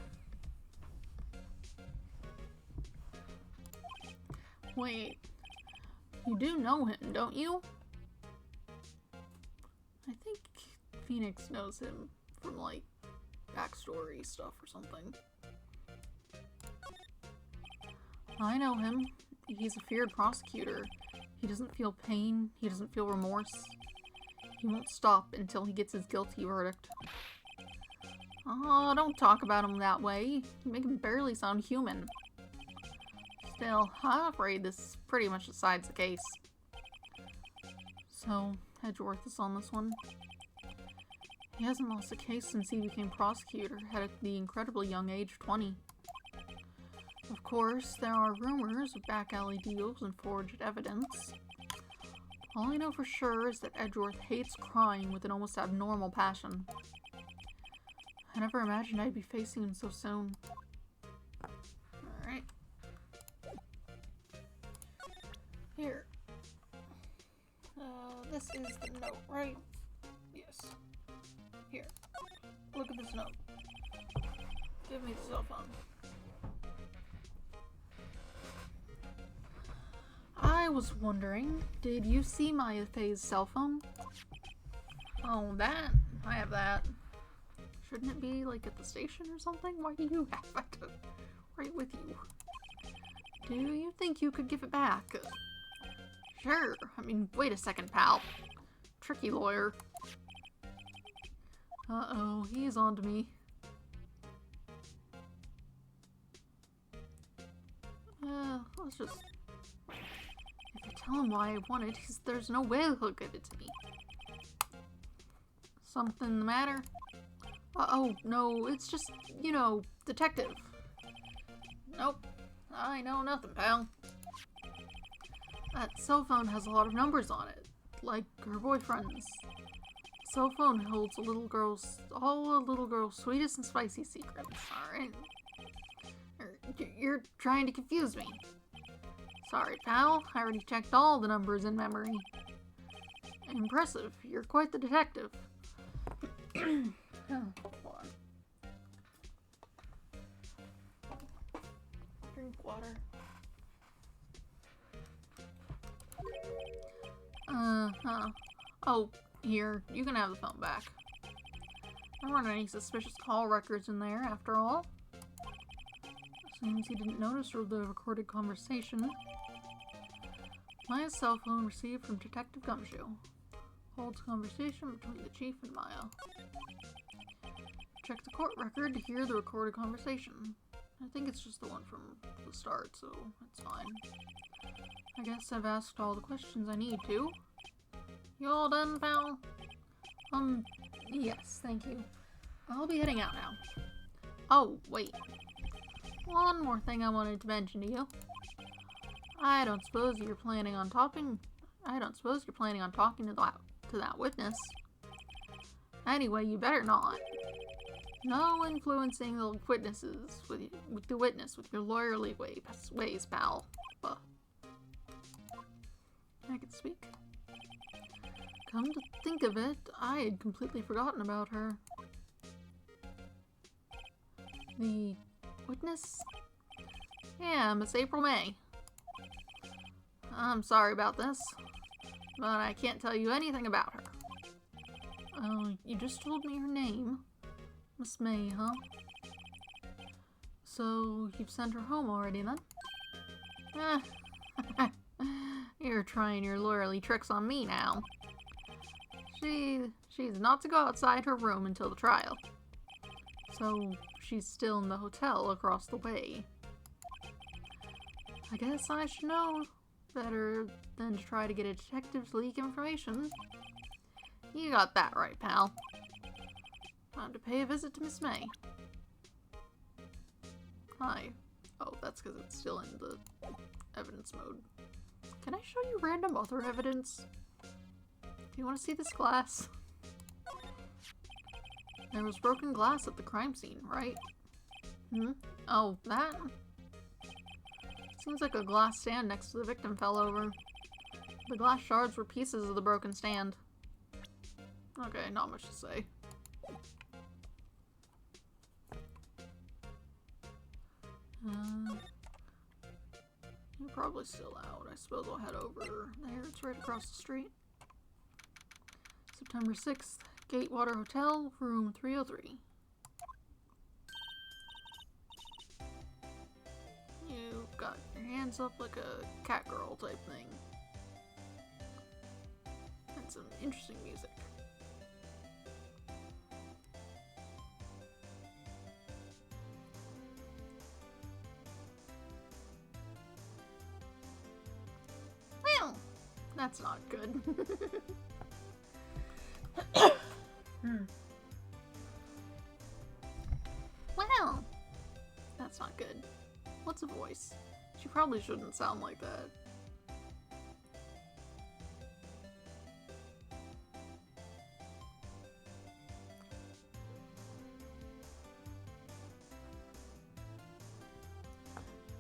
Wait. You do know him, don't you? I think Phoenix knows him from, like, backstory stuff or something. I know him. He's a feared prosecutor. He doesn't feel pain. He doesn't feel remorse. He won't stop until he gets his guilty verdict. Oh, don't talk about him that way. You make him barely sound human. Still, I'm afraid this pretty much decides the case. So, Edgeworth is on this one. He hasn't lost a case since he became prosecutor at the incredibly young age of 20. Of course, there are rumors of back alley deals and forged evidence. All I know for sure is that Edgeworth hates crime with an almost abnormal passion. I never imagined I'd be facing him so soon. Alright. Here. This is the note, right? Yes. Here. Look at this note. Give me the cell phone. I was wondering, did you see Maya Faye's cell phone? Oh, that I have that. Shouldn't it be, like, at the station or something? Why do you have it right with you? Do you think you could give it back? Sure. I mean, wait a second, pal. Tricky lawyer. Uh-oh, he's on to me. Let's just... If I tell him why I want it, there's no way he'll give it to me. Something the matter? Oh, no, it's just, you know, detective. Nope, I know nothing, pal. That cell phone has a lot of numbers on it, like her boyfriend's. Cell phone holds all a little girl's sweetest and spicy secrets, alright? You're trying to confuse me. Sorry, pal, I already checked all the numbers in memory. Impressive, you're quite the detective. Oh, hold on. Drink water. Oh, here, you can have the phone back. There weren't any suspicious call records in there, after all. Seems he didn't notice the recorded conversation. Maya's cell phone received from Detective Gumshoe. Holds conversation between the chief and Maya. Check the court record to hear the recorded conversation. I think it's just the one from the start, so it's fine. I guess I've asked all the questions I need to. You all done, pal? Yes, thank you. I'll be heading out now. Oh, wait. One more thing I wanted to mention to you. I don't suppose you're planning on talking to that witness. Anyway, you better not. No influencing the witnesses with the witness with your lawyerly ways, pal. I can speak. Come to think of it, I had completely forgotten about her. The witness? Yeah, Miss April May. I'm sorry about this, but I can't tell you anything about her. Oh, you just told me her name. Miss May, huh? So, you've sent her home already, then? You're trying your lawyerly tricks on me now. She's not to go outside her room until the trial. So, she's still in the hotel across the way. I guess I should know better than to try to get a detective to leak information. You got that right, pal. Time to pay a visit to Miss May. Hi. Oh, that's because it's still in the evidence mode. Can I show you random other evidence? Do you want to see this glass? There was broken glass at the crime scene, right? Oh, that? Seems like a glass stand next to the victim fell over. The glass shards were pieces of the broken stand. Okay, not much to say. You're probably still out. I suppose I'll head over there. It's right across the street. September 6th, Gatewater Hotel, room 303. You've got your hands up like a cat girl type thing. And some interesting music. Well, that's not good. Well, that's not good. What's a voice? She probably shouldn't sound like that.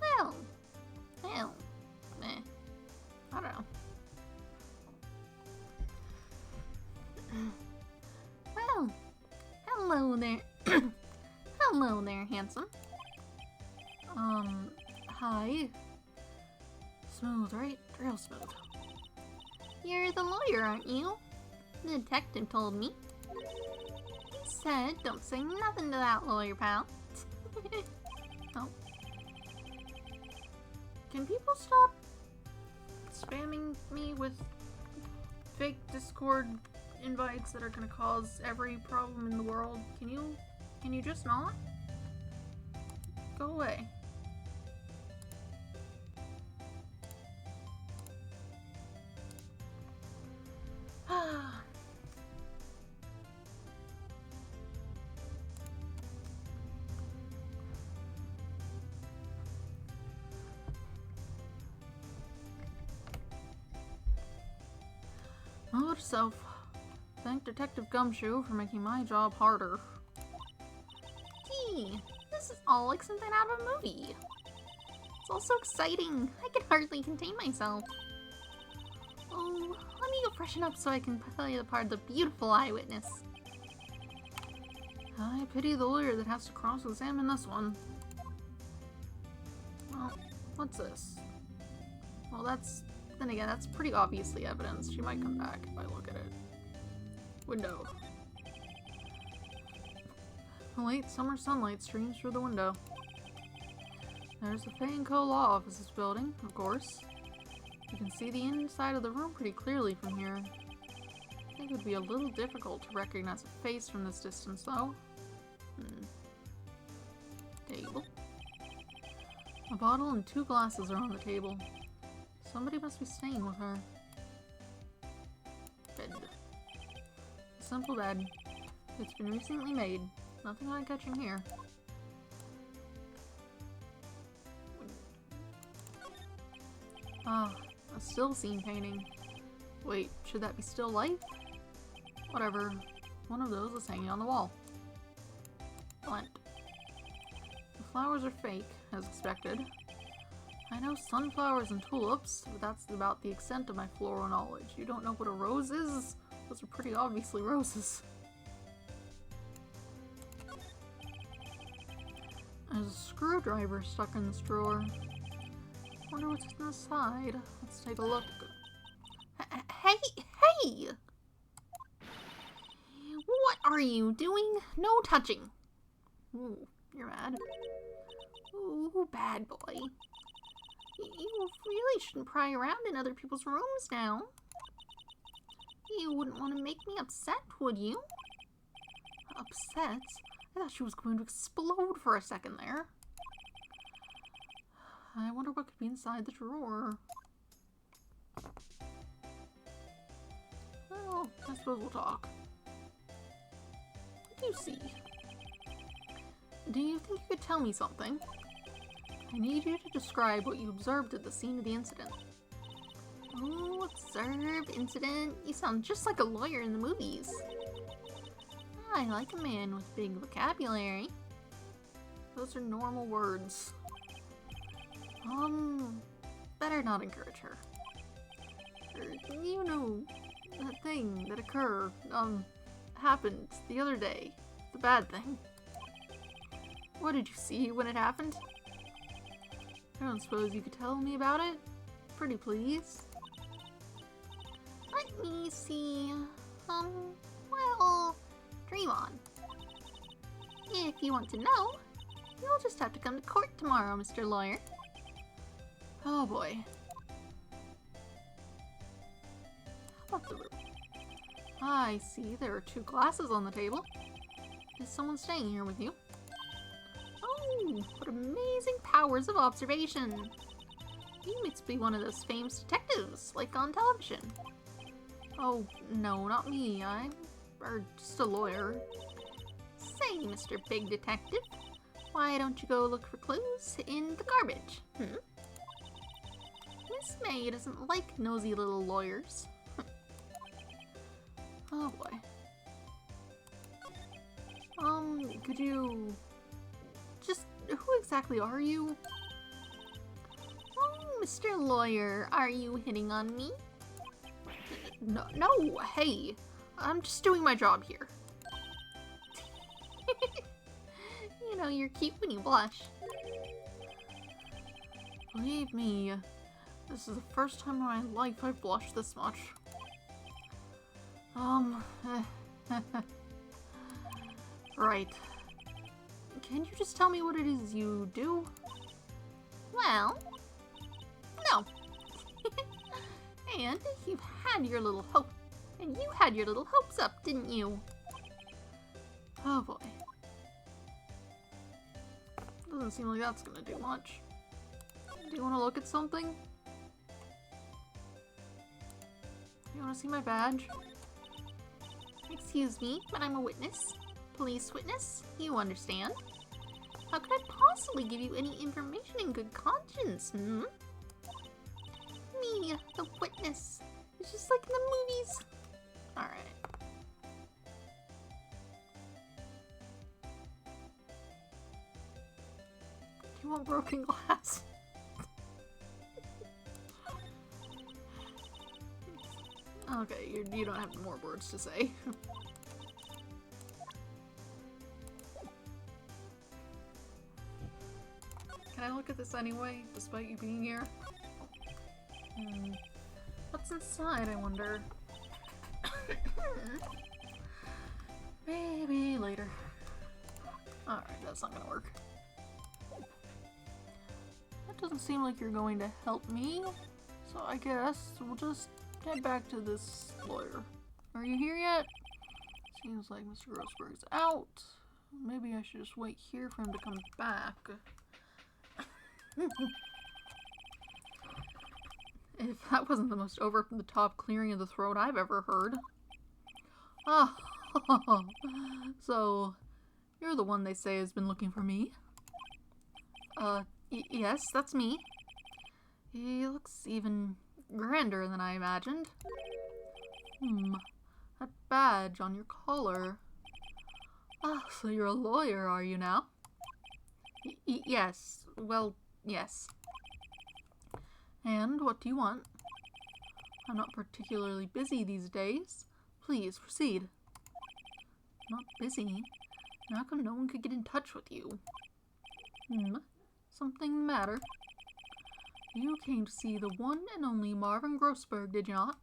Well, I don't know. Well, hello there. Hello there, handsome. Hi. Smooth, right? Real smooth. You're the lawyer, aren't you? The detective told me. said don't say nothing to that lawyer, pal. Oh. Can people stop spamming me with fake Discord invites that are gonna cause every problem in the world? Can you just not? Go away. Note to self. Thank Detective Gumshoe for making my job harder. Gee, this is all like something out of a movie. It's all so exciting. I can hardly contain myself. Oh, let me go freshen up so I can play the part of the beautiful eyewitness. I pity the lawyer that has to cross-examine this one. Well, what's this? Well, then again, that's pretty obviously evidence. She might come back if I look at it. Window. The late summer sunlight streams through the window. There's the Fay & Co. Law Offices building, of course. You can see the inside of the room pretty clearly from here. I think it would be a little difficult to recognize a face from this distance, though. Table. A bottle and 2 glasses are on the table. Somebody must be staying with her. Bed. A simple bed. It's been recently made. Nothing eye-catching here. Ah, a still scene painting. Wait, should that be still life? Whatever. One of those is hanging on the wall. Lent. The flowers are fake, as expected. I know sunflowers and tulips, but that's about the extent of my floral knowledge. You don't know what a rose is? Those are pretty obviously roses. There's a screwdriver stuck in this drawer. Wonder what's inside. Let's take a look. Hey! What are you doing? No touching. Ooh, you're mad. Ooh, bad boy. You really shouldn't pry around in other people's rooms now. You wouldn't want to make me upset, would you? Upset? I thought she was going to explode for a second there. I wonder what could be inside the drawer. Well, I suppose we'll talk. What do you see? Do you think you could tell me something? I need you to describe what you observed at the scene of the incident. Oh, observe, incident. You sound just like a lawyer in the movies. I like a man with big vocabulary. Those are normal words. Better not encourage her. You know, that thing that happened the other day. The bad thing. What did you see when it happened? I don't suppose you could tell me about it? Pretty please. Let me see. Well, dream on. If you want to know, you'll just have to come to court tomorrow, Mr. Lawyer. Oh boy. How about the room? I see there are 2 glasses on the table. Is someone staying here with you? Oh, what amazing powers of observation. You must be one of those famous detectives, like on television. Oh, no, not me. I'm just a lawyer. Say, Mr. Big Detective, why don't you go look for clues in the garbage? Miss May doesn't like nosy little lawyers. Oh boy. Could you... who exactly are you? Oh, Mr. Lawyer, are you hitting on me? No, hey, I'm just doing my job here. You know, you're cute when you blush. Believe me, this is the first time in my life I've blushed this much. Right. Can you just tell me what it is you do? Well, no. And you've had your little hope. And you had your little hopes up, didn't you? Oh boy. Doesn't seem like that's gonna do much. Do you want to look at something? You want to see my badge? Excuse me, but I'm a witness. Police witness, you understand. How could I possibly give you any information in good conscience, hmm? Me, the witness. It's just like in the movies. Alright. You want broken glass? Okay, you don't have more words to say. Can I look at this anyway, despite you being here? What's inside, I wonder? Maybe later. Alright, that's not gonna work. That doesn't seem like you're going to help me, so I guess we'll just head back to this lawyer. Are you here yet? Seems like Mr. Grossberg's out. Maybe I should just wait here for him to come back. If that wasn't the most over-the-top clearing of the throat I've ever heard. Oh, so you're the one they say has been looking for me? Yes, that's me. He looks even grander than I imagined. That badge on your collar. Ah, so you're a lawyer, are you now? Yes, well, yes. And what do you want? I'm not particularly busy these days. Please, proceed. Not busy? How come no one could get in touch with you? Something the matter? You came to see the one and only Marvin Grossberg, did you not?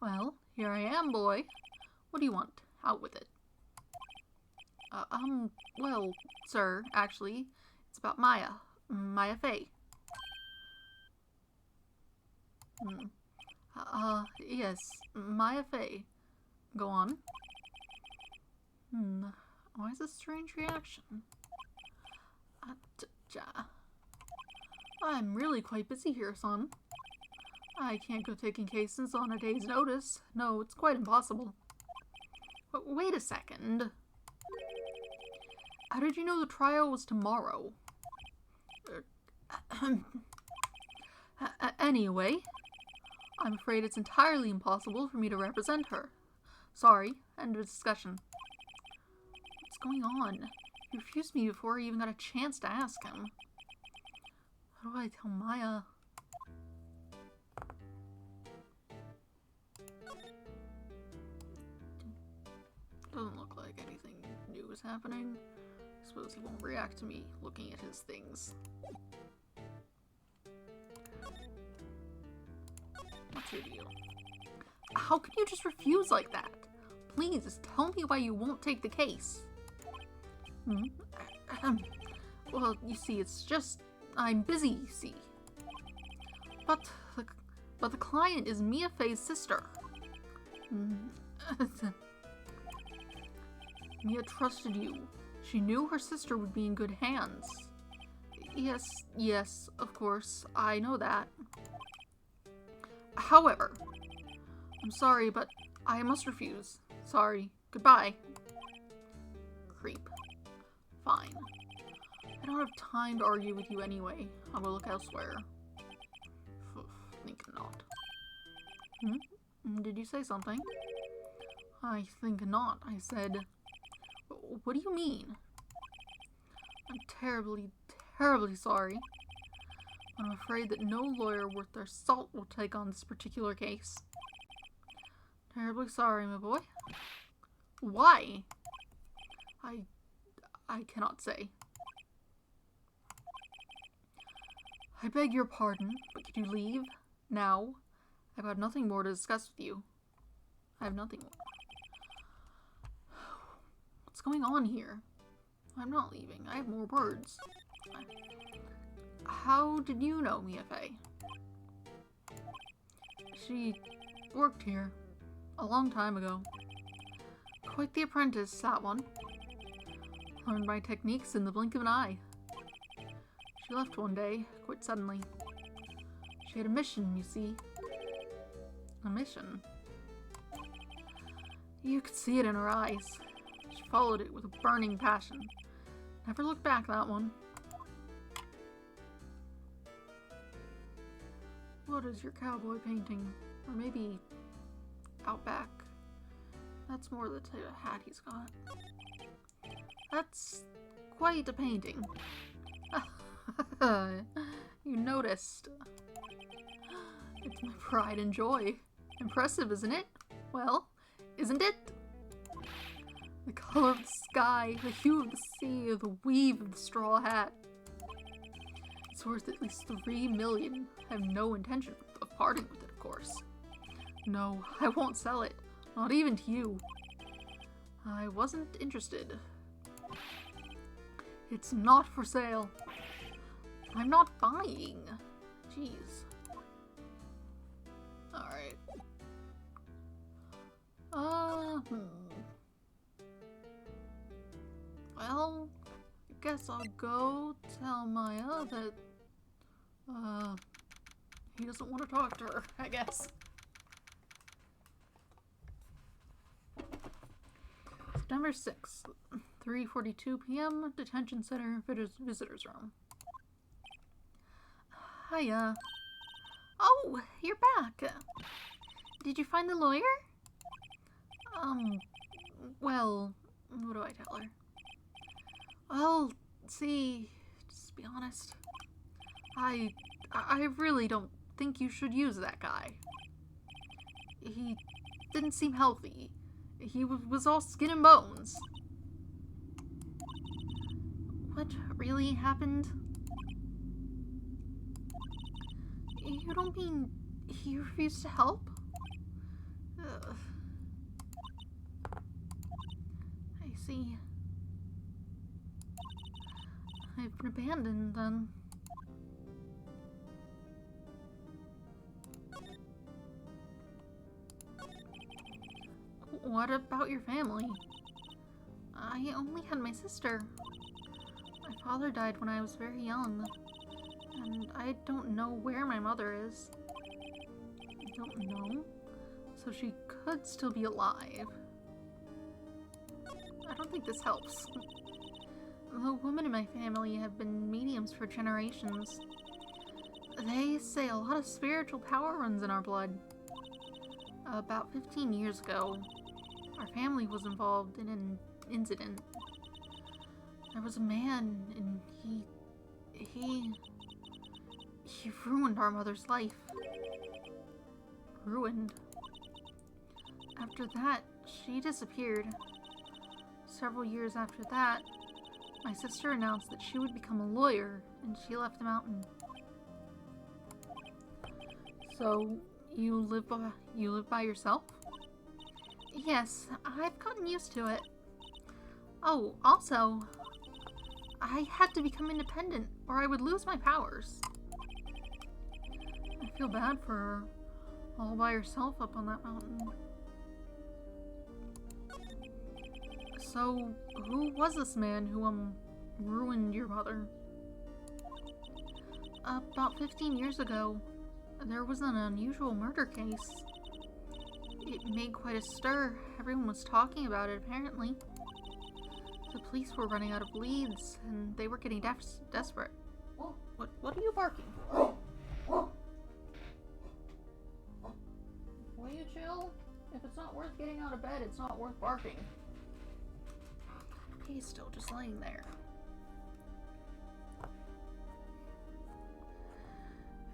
Well, here I am, boy. What do you want? Out with it. Well, sir, actually, it's about Maya. Maya Fey. Yes, Maya Fey. Go on. Why is this strange reaction? I'm really quite busy here, son. I can't go taking cases on a day's notice. No, it's quite impossible. But wait a second. How did you know the trial was tomorrow? Anyway, I'm afraid it's entirely impossible for me to represent her. Sorry, end of discussion. What's going on? He refused me before I even got a chance to ask him. How do I tell Maya? Doesn't look like anything new is happening. I suppose he won't react to me looking at his things. What's your deal? How can you just refuse like that? Please, tell me why you won't take the case. Well, you see, it's just... I'm busy, you see. But the client is Mia Fey's sister. Mia trusted you. She knew her sister would be in good hands. Yes, of course, I know that. However, I'm sorry, but I must refuse. Sorry. Goodbye. Creep. Fine. I don't have time to argue with you anyway. I will look elsewhere. Think not. Did you say something? I think not. I said... What do you mean? I'm terribly, terribly sorry. I'm afraid that no lawyer worth their salt will take on this particular case. Terribly sorry, my boy. Why? I cannot say. I beg your pardon, but could you leave? Now? I've got nothing more to discuss with you. I have nothing more. What's going on here? I'm not leaving. I have more words. How did you know Mia Fey? She worked here a long time ago. Quite the apprentice, that one. Learned my techniques in the blink of an eye. She left one day, quite suddenly. She had a mission, you see. A mission? You could see it in her eyes. She followed it with a burning passion. Never looked back, that one. What is your cowboy painting? Or maybe Outback. That's more the type of hat he's got. That's quite a painting. You noticed. It's my pride and joy. Impressive, isn't it? Well, isn't it? The color of the sky, the hue of the sea, the weave of the straw hat. It's worth at least 3 million. I have no intention of parting with it, of course. No, I won't sell it. Not even to you. I wasn't interested. It's not for sale. I'm not buying. Jeez. Alright. Well, I guess I'll go tell Maya that, he doesn't want to talk to her, I guess. September 6th, 3:42 p.m., Detention Center, Visitors Room. Hiya. Oh, you're back. Did you find the lawyer? Well, what do I tell her? Well, see, just be honest. I really don't think you should use that guy. He didn't seem healthy. He was all skin and bones. What really happened? You don't mean he refused to help? Ugh. I see. I've been abandoned, then. What about your family? I only had my sister. My father died when I was very young, and I don't know where my mother is. I don't know? So she could still be alive. I don't think this helps. The women in my family have been mediums for generations. They say a lot of spiritual power runs in our blood. About 15 years ago, our family was involved in an incident. There was a man, and he ruined our mother's life. Ruined. After that, she disappeared. Several years after that, my sister announced that she would become a lawyer, and she left the mountain. So, you live by yourself? Yes, I've gotten used to it. Oh, also, I had to become independent, or I would lose my powers. I feel bad for her, all by herself up on that mountain. So, who was this man who, ruined your mother? About 15 years ago, there was an unusual murder case. It made quite a stir. Everyone was talking about it, apparently. The police were running out of leads, and they were getting desperate. What are you barking for? Will you chill? If it's not worth getting out of bed, it's not worth barking. He's still just laying there.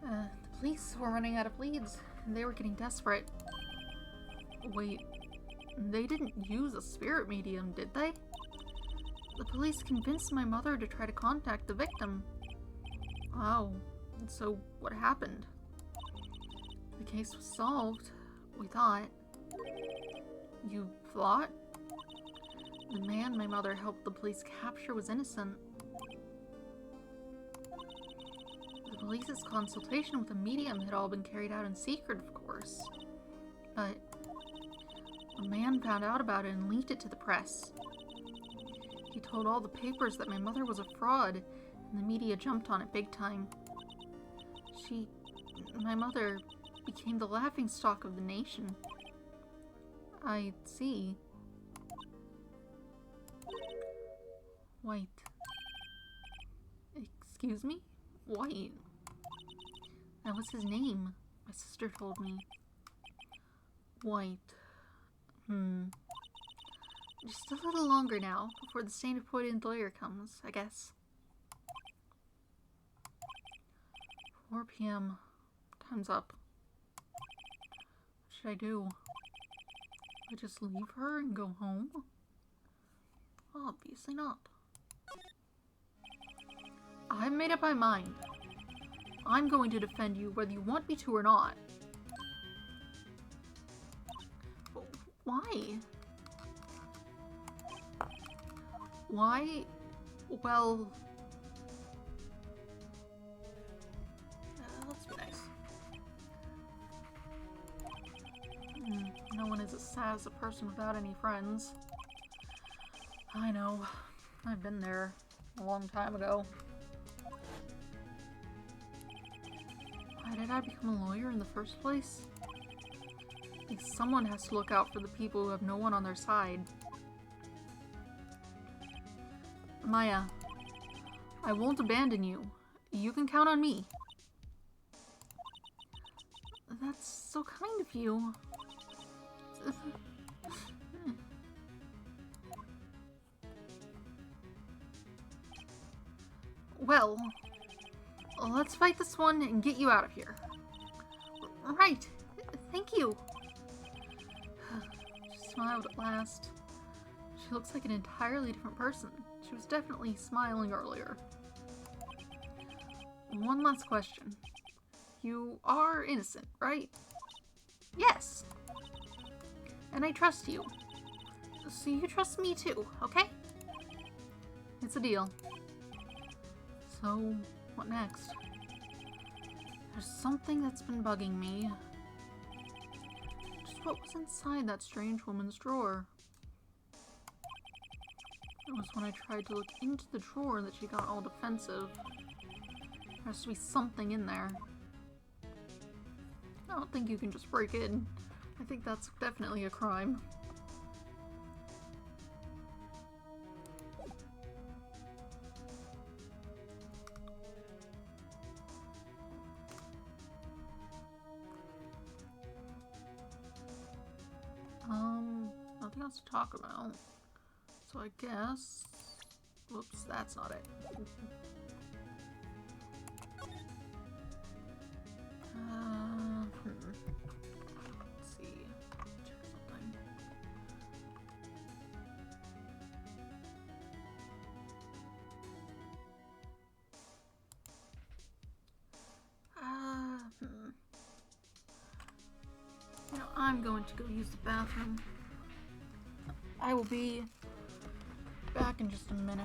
The police were running out of leads, and they were getting desperate. Wait, they didn't use a spirit medium, did they? The police convinced my mother to try to contact the victim. Oh, so what happened? The case was solved, we thought. You thought? The man my mother helped the police capture was innocent. The police's consultation with the medium had all been carried out in secret, of course. But a man found out about it and leaked it to the press. He told all the papers that my mother was a fraud, and the media jumped on it big time. My mother, became the laughingstock of the nation. I see. White. Excuse me? White. That was his name, my sister told me. White. Just a little longer now, before the state-appointed lawyer comes, I guess. 4 p.m. Time's up. What should I do? I just leave her and go home? Obviously not. I've made up my mind. I'm going to defend you whether you want me to or not. Why? Why? Well... let's be nice. No one is as sad as a person without any friends. I know. I've been there a long time ago. Why did I become a lawyer in the first place? Because someone has to look out for the people who have no one on their side. Maya, I won't abandon you. You can count on me. That's so kind of you. Well, let's fight this one and get you out of here. Right. Thank you. She smiled at last. She looks like an entirely different person. She was definitely smiling earlier. One last question. You are innocent, right? Yes. And I trust you. So you trust me too, okay? It's a deal. So, what next? There's something that's been bugging me. Just what was inside that strange woman's drawer? It was when I tried to look into the drawer that she got all defensive. There has to be something in there. I don't think you can just break in. I think that's definitely a crime. Nothing else to talk about. So I guess... Whoops, that's not it. Let's see. Check something. You know, I'm going to go use the bathroom. I will be back in just a minute.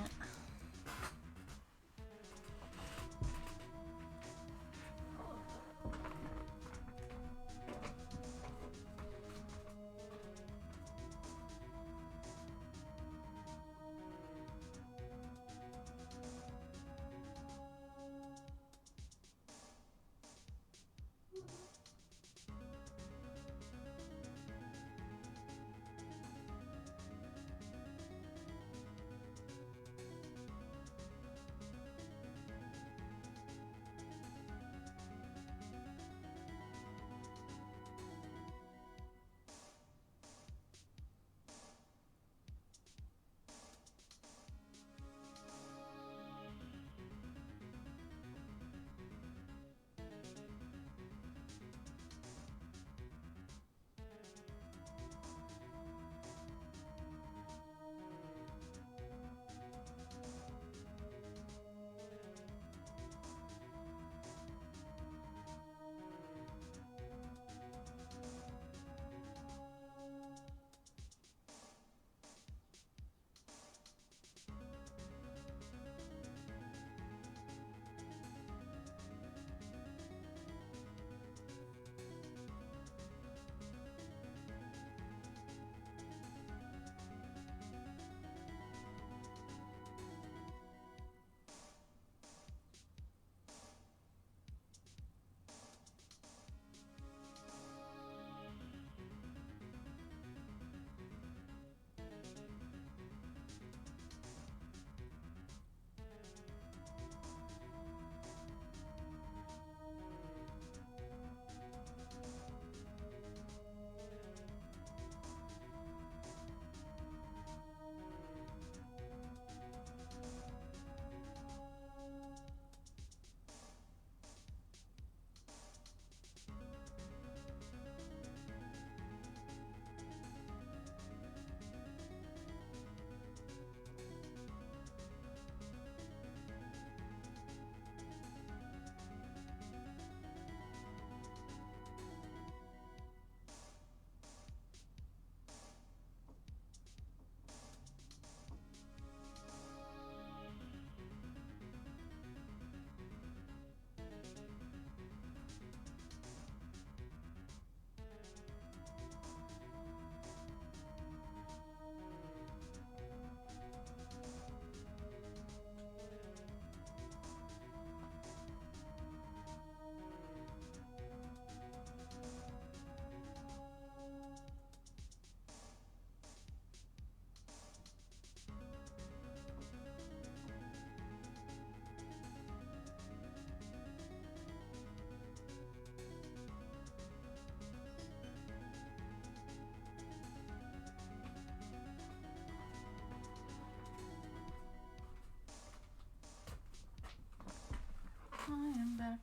back.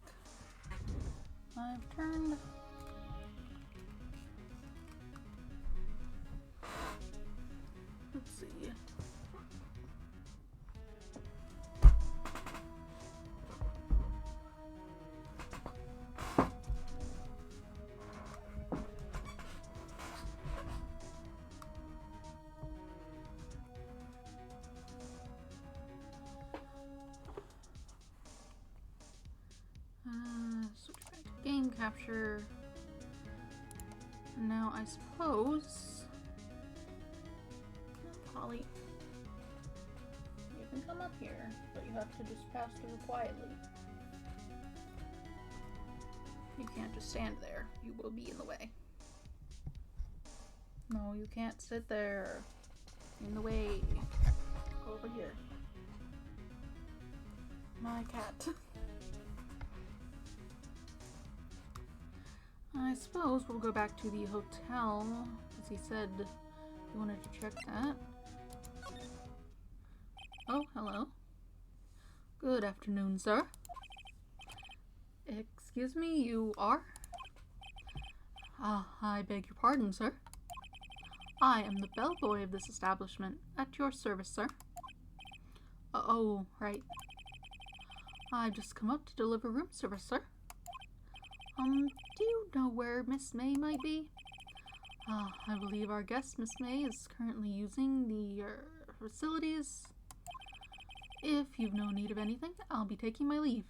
I've turned. Let's see. Switch back to game capture. Now I suppose, Holly, you can come up here, but you have to just pass through quietly. You can't just stand there. You will be in the way. No, you can't sit there. In the way. Go over here. My cat. I suppose we'll go back to the hotel, as he said he wanted to check that. Oh, hello. Good afternoon, sir. Excuse me, you are? I beg your pardon, sir. I am the bellboy of this establishment. At your service, sir. Oh, right. I've just come up to deliver room service, sir. Do you know where Miss May might be? I believe our guest, Miss May, is currently using the facilities. If you've no need of anything, I'll be taking my leave.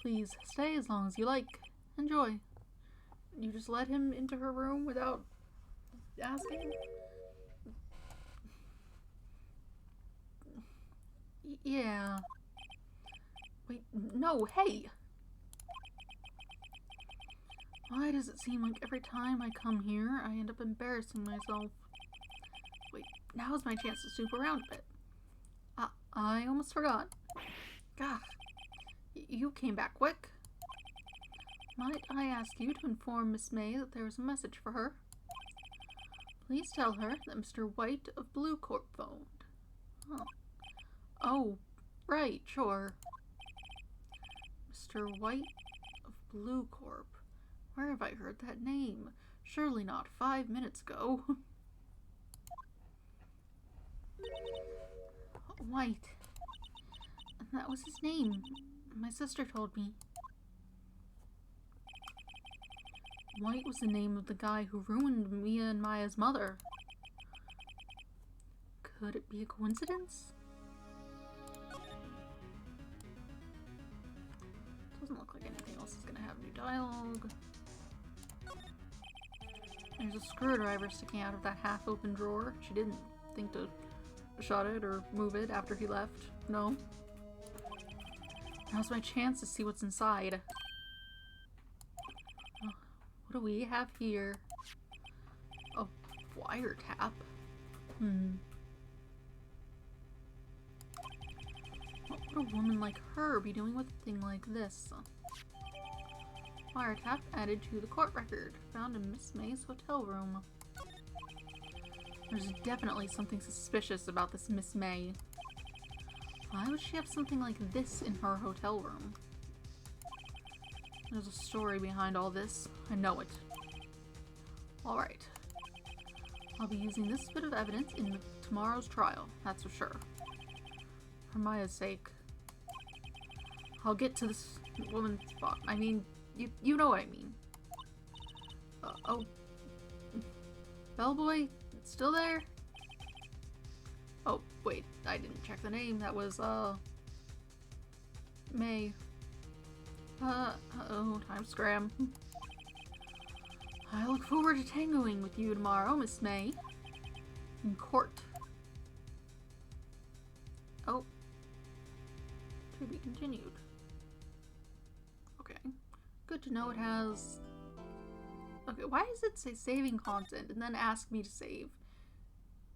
Please stay as long as you like. Enjoy. You just let him into her room without asking? Yeah. Wait, no, hey! Why does it seem like every time I come here, I end up embarrassing myself? Wait, now's my chance to snoop around a bit. I almost forgot. Gah, you came back quick. Might I ask you to inform Miss May that there is a message for her? Please tell her that Mr. White of Blue Corp phoned. Oh, right, sure. Mr. White of Blue Corp. Where have I heard that name? Surely not 5 minutes ago. White. That was his name. My sister told me. White was the name of the guy who ruined Mia and Maya's mother. Could it be a coincidence? Doesn't look like anything else is gonna have new dialogue. There's a screwdriver sticking out of that half-open drawer. She didn't think to shut it or move it after he left. No. Now's my chance to see what's inside. What do we have here? A wiretap. What would a woman like her be doing with a thing like this? Wiretap added to the court record, found in Miss May's hotel room. There's definitely something suspicious about this Miss May. Why would she have something like this in her hotel room? There's a story behind all this. I know it. Alright. I'll be using this bit of evidence in tomorrow's trial, that's for sure. For Maya's sake. I'll get to this woman's spot. I mean, you know what I mean. Oh. Bellboy? Still there? Oh, wait. I didn't check the name. That was, May. Uh-oh. Time scram. I look forward to tangoing with you tomorrow, Miss May. In court. Oh. To be continued. Okay. Good to know it has... Okay, why does it say saving content and then ask me to save?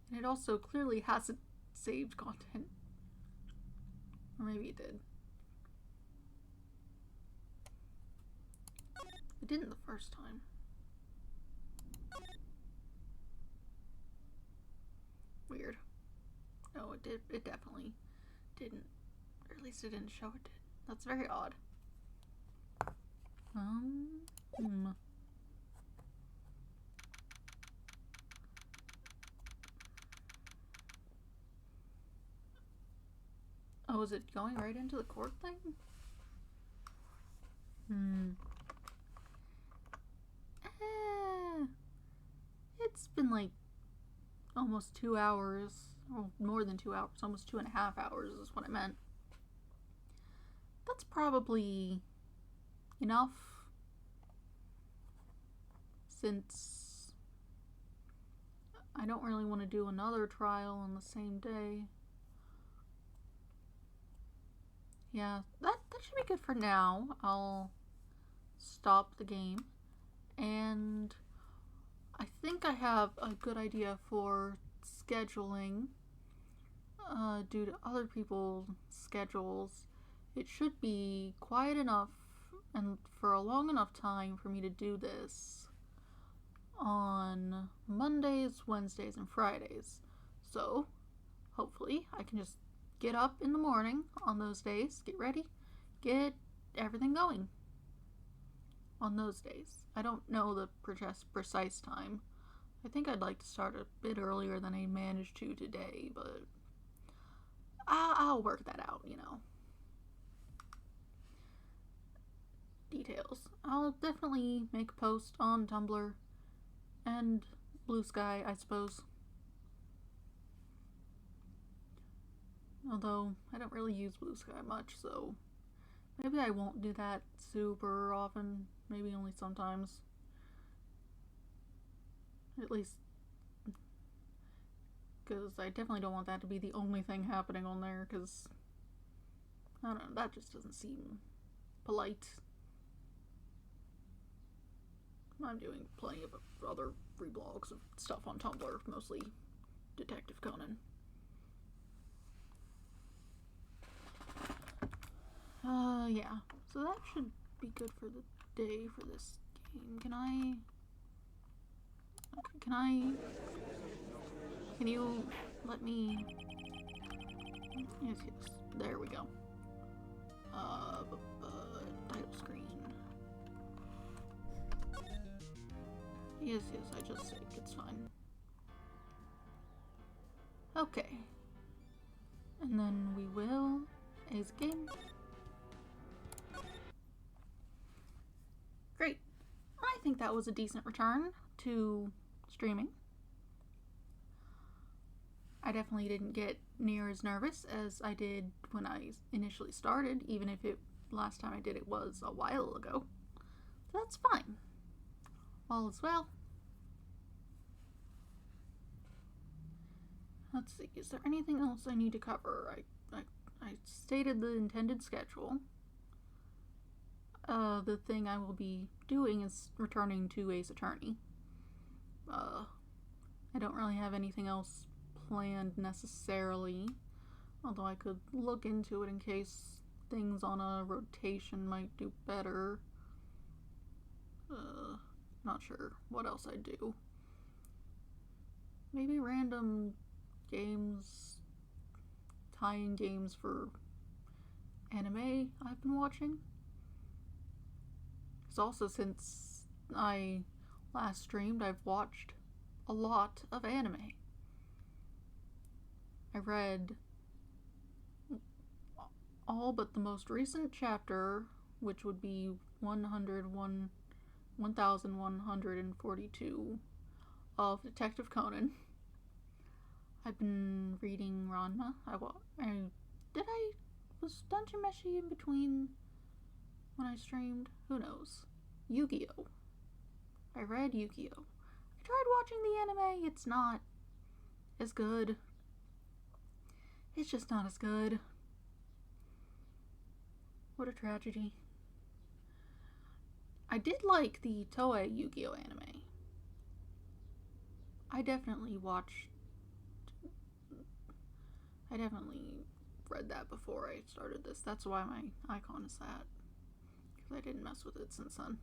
And it also clearly hasn't saved content. Or maybe it did. It didn't the first time. Weird. No, it did. It definitely didn't. Or at least it didn't show it did That's very odd. Oh, is it going right into the court thing? It's been like almost 2 hours. Well, more than 2 hours. Almost 2.5 hours is what I meant. That's probably enough. Since I don't really want to do another trial on the same day. Yeah, that should be good for now. I'll stop the game. And I think I have a good idea for scheduling. Due to other people's schedules, it should be quiet enough and for a long enough time for me to do this on Mondays, Wednesdays, and Fridays. So, hopefully, I can just get up in the morning on those days, get ready, get everything going on those days. I don't know the precise time. I think I'd like to start a bit earlier than I managed to today, but I'll work that out, you know. Details. I'll definitely make a post on Tumblr and Blue Sky, I suppose. Although, I don't really use Blue Sky much, so maybe I won't do that super often. Maybe only sometimes. At least, because I definitely don't want that to be the only thing happening on there, because, I don't know, that just doesn't seem polite. I'm doing plenty of other free blogs of stuff on Tumblr, mostly Detective Conan. Yeah. So that should be good for the day for this game. Can you let me... Yes. There we go. Title screen. Yes, I just say it's fine. Okay. And then we will ace game. Great. I think that was a decent return to streaming. I definitely didn't get near as nervous as I did when I initially started, even if last time I did it was a while ago. That's fine. All is well. Let's see, is there anything else I need to cover? I stated the intended schedule. The thing I will be doing is returning to Ace Attorney. I don't really have anything else planned necessarily, although I could look into it in case things on a rotation might do better. Not sure what else I'd do. Maybe random games, tie-in games for anime I've been watching. Because also since I last streamed, I've watched a lot of anime. I read all but the most recent chapter, which would be 1142 of Detective Conan. I've been reading Ranma. Was Dungeon Meshi in between when I streamed? Who knows? Yu-Gi-Oh! I read Yu-Gi-Oh! I tried watching the anime. It's not as good. It's just not as good. What a tragedy. I did like the Toei Yu-Gi-Oh! Anime. I definitely read that before I started this. That's why my icon is that. Because I didn't mess with it since then.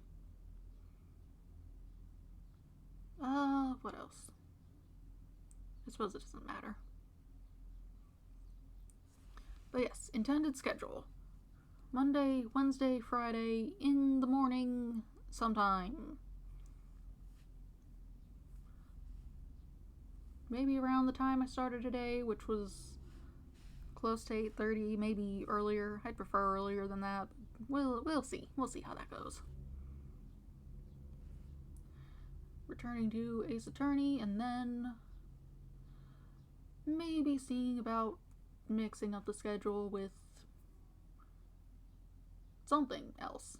What else? I suppose it doesn't matter. But yes, intended schedule. Monday, Wednesday, Friday, in the morning, sometime. Maybe around the time I started today, which was close to 8:30, maybe earlier. I'd prefer earlier than that. We'll see. We'll see how that goes. Returning to Ace Attorney, and then maybe seeing about mixing up the schedule with something else.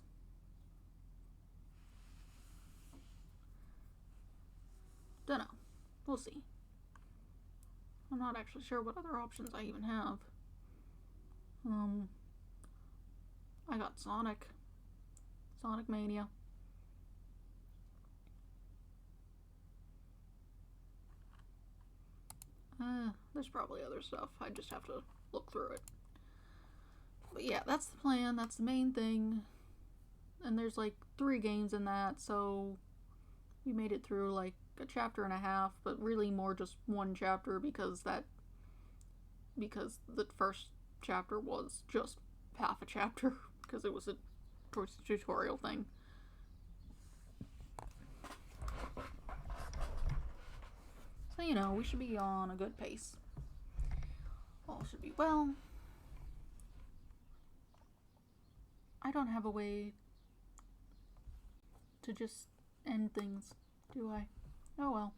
Dunno. We'll see. I'm not actually sure what other options I even have. I got Sonic Mania. There's probably other stuff. I just have to look through it. But yeah, that's the plan. That's the main thing. And there's like 3 games in that, so we made it through like a chapter and a half, but really more just 1 chapter because the first chapter was just half a chapter because it was a tutorial thing. So, you know, we should be on a good pace. All should be well. I don't have a way to just end things, do I? Oh well.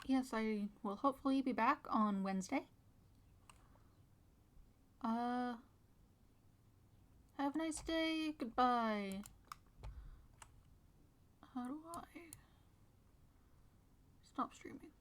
Yes, I will hopefully be back on Wednesday. Have a nice day. Goodbye. How do I stop streaming?